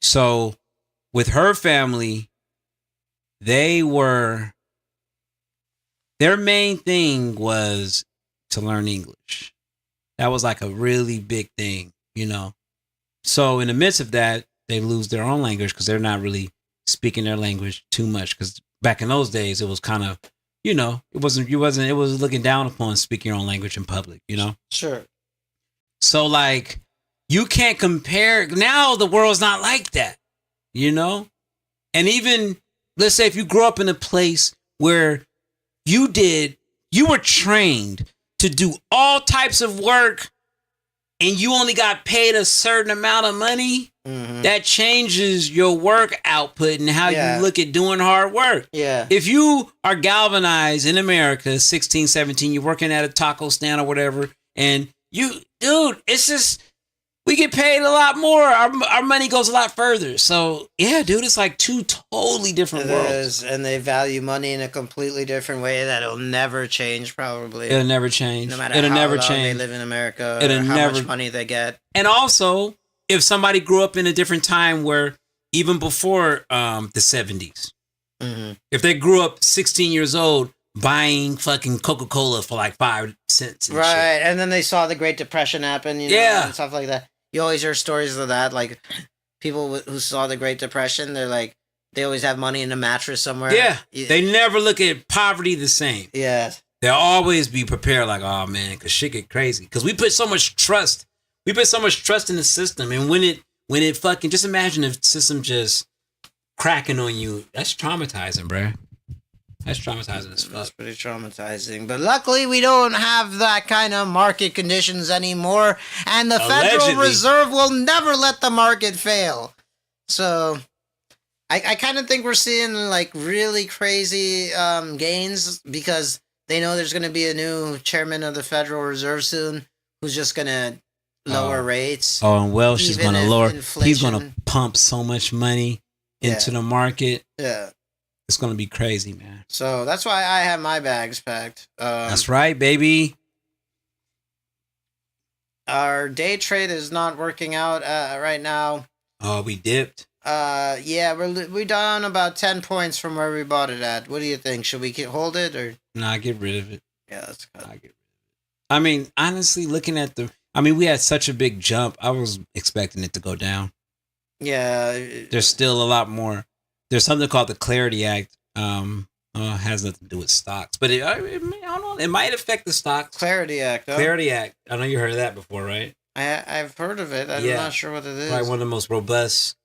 [SPEAKER 5] So, with her family, their main thing was to learn English. That was like a really big thing. You know, so in the midst of that, they lose their own language because they're not really speaking their language too much. Because back in those days, it was kind of, you know, it was looking down upon speaking your own language in public, you know?
[SPEAKER 2] Sure.
[SPEAKER 5] So like, you can't compare. Now the world's not like that, you know? And even, let's say if you grew up in a place where you were trained to do all types of work and you only got paid a certain amount of money, that changes your work output and how you look at doing hard work.
[SPEAKER 2] Yeah.
[SPEAKER 5] If you are galvanized in America, 16, 17, you're working at a taco stand or whatever, and it's just, we get paid a lot more. Our money goes a lot further. So, yeah, dude, it's like two totally different worlds.
[SPEAKER 2] And they value money in a completely different way that'll never change, probably.
[SPEAKER 5] It'll never change.
[SPEAKER 2] No matter how long they live in America or how much money they get.
[SPEAKER 5] And also, if somebody grew up in a different time where, even before the 70s, if they grew up 16 years old, buying fucking Coca-Cola for like 5 cents and
[SPEAKER 2] right,
[SPEAKER 5] shit.
[SPEAKER 2] And then they saw the Great Depression happen, you know, and stuff like that. You always hear stories of that, like people who saw the Great Depression, they're like, they always have money in a mattress somewhere.
[SPEAKER 5] Yeah, they never look at poverty the same.
[SPEAKER 2] Yeah.
[SPEAKER 5] They'll always be prepared like, oh man, because shit get crazy. Because we put so much trust. We put so much trust in the system. And when it fucking, just imagine if the system just cracking on you, that's traumatizing, bruh. That's traumatizing as fuck.
[SPEAKER 2] That's pretty traumatizing. But luckily, we don't have that kind of market conditions anymore. And the Federal Reserve will never let the market fail. So, I kind of think we're seeing, like, really crazy gains because they know there's going to be a new chairman of the Federal Reserve soon who's just going to lower rates.
[SPEAKER 5] Oh, and Welsh is going to lower. He's going to pump so much money into the market.
[SPEAKER 2] Yeah.
[SPEAKER 5] It's going to be crazy, man.
[SPEAKER 2] So that's why I have my bags packed.
[SPEAKER 5] That's right, baby.
[SPEAKER 2] Our day trade is not working out right now.
[SPEAKER 5] Oh, we dipped.
[SPEAKER 2] Yeah, we're down about 10 points from where we bought it at. What do you think? Should we hold it or?
[SPEAKER 5] Nah, get rid of it.
[SPEAKER 2] Yeah, that's good.
[SPEAKER 5] I mean, honestly, looking at we had such a big jump. I was expecting it to go down.
[SPEAKER 2] Yeah.
[SPEAKER 5] There's still a lot more. There's something called the Clarity Act. Has nothing to do with stocks, but I don't know. It might affect the stocks.
[SPEAKER 2] Clarity Act. Oh.
[SPEAKER 5] Clarity Act. I know you heard of that before, right?
[SPEAKER 2] I've heard of it. I'm not sure what it is.
[SPEAKER 5] Probably one of the most robust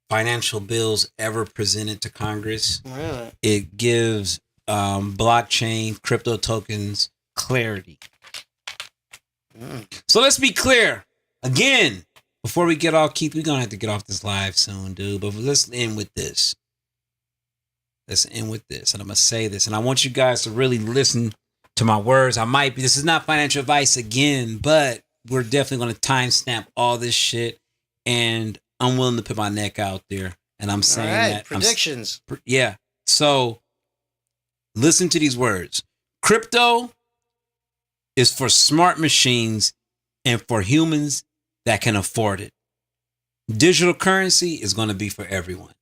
[SPEAKER 5] financial bills ever presented to Congress.
[SPEAKER 2] Really?
[SPEAKER 5] It gives blockchain, crypto tokens clarity. So let's be clear. Again, before we get off, Keith, we're going to have to get off this live soon, dude. But let's end with this. And I'm going to say this. And I want you guys to really listen to my words. This is not financial advice again, but we're definitely going to timestamp all this shit. And I'm willing to put my neck out there. And I'm saying that.
[SPEAKER 2] Predictions.
[SPEAKER 5] Yeah. So listen to these words. Crypto is for smart machines and for humans that can afford it. Digital currency is going to be for everyone.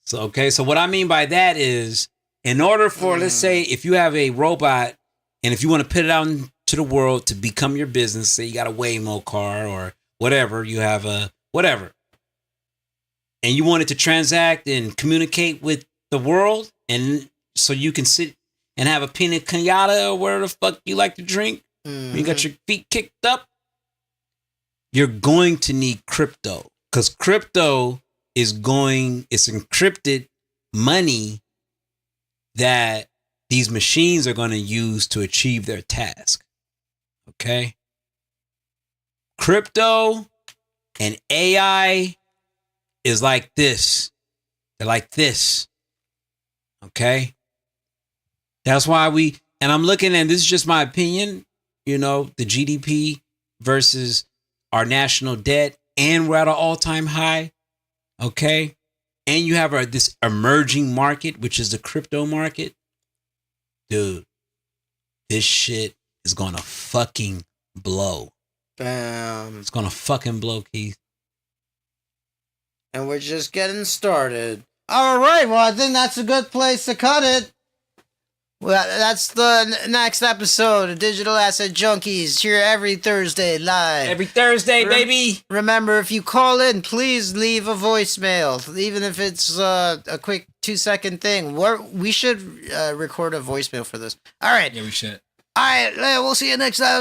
[SPEAKER 5] So what I mean by that is, in order for, let's say, if you have a robot and if you want to put it out into the world to become your business, say you got a Waymo car or whatever, you have a whatever, and you want it to transact and communicate with the world, and so you can sit and have a pina colada or whatever the fuck you like to drink, you got your feet kicked up, you're going to need crypto. Because crypto it's encrypted money that these machines are going to use to achieve their task. Okay? Crypto and AI is like this. They're like this. Okay? That's why and I'm looking at, this is just my opinion, the GDP versus our national debt, and we're at an all-time high. Okay? And you have this emerging market, which is the crypto market. Dude, this shit is going to fucking blow.
[SPEAKER 2] Bam.
[SPEAKER 5] It's going to fucking blow, Keith.
[SPEAKER 2] And we're just getting started. All right, well, I think that's a good place to cut it. Well, that's the next episode of Digital Asset Junkies, here every Thursday live.
[SPEAKER 1] Every Thursday, baby.
[SPEAKER 2] Remember, if you call in, please leave a voicemail, even if it's a quick 2-second thing. We should record a voicemail for this. All right.
[SPEAKER 1] Yeah, we should.
[SPEAKER 2] All right, we'll see you next time.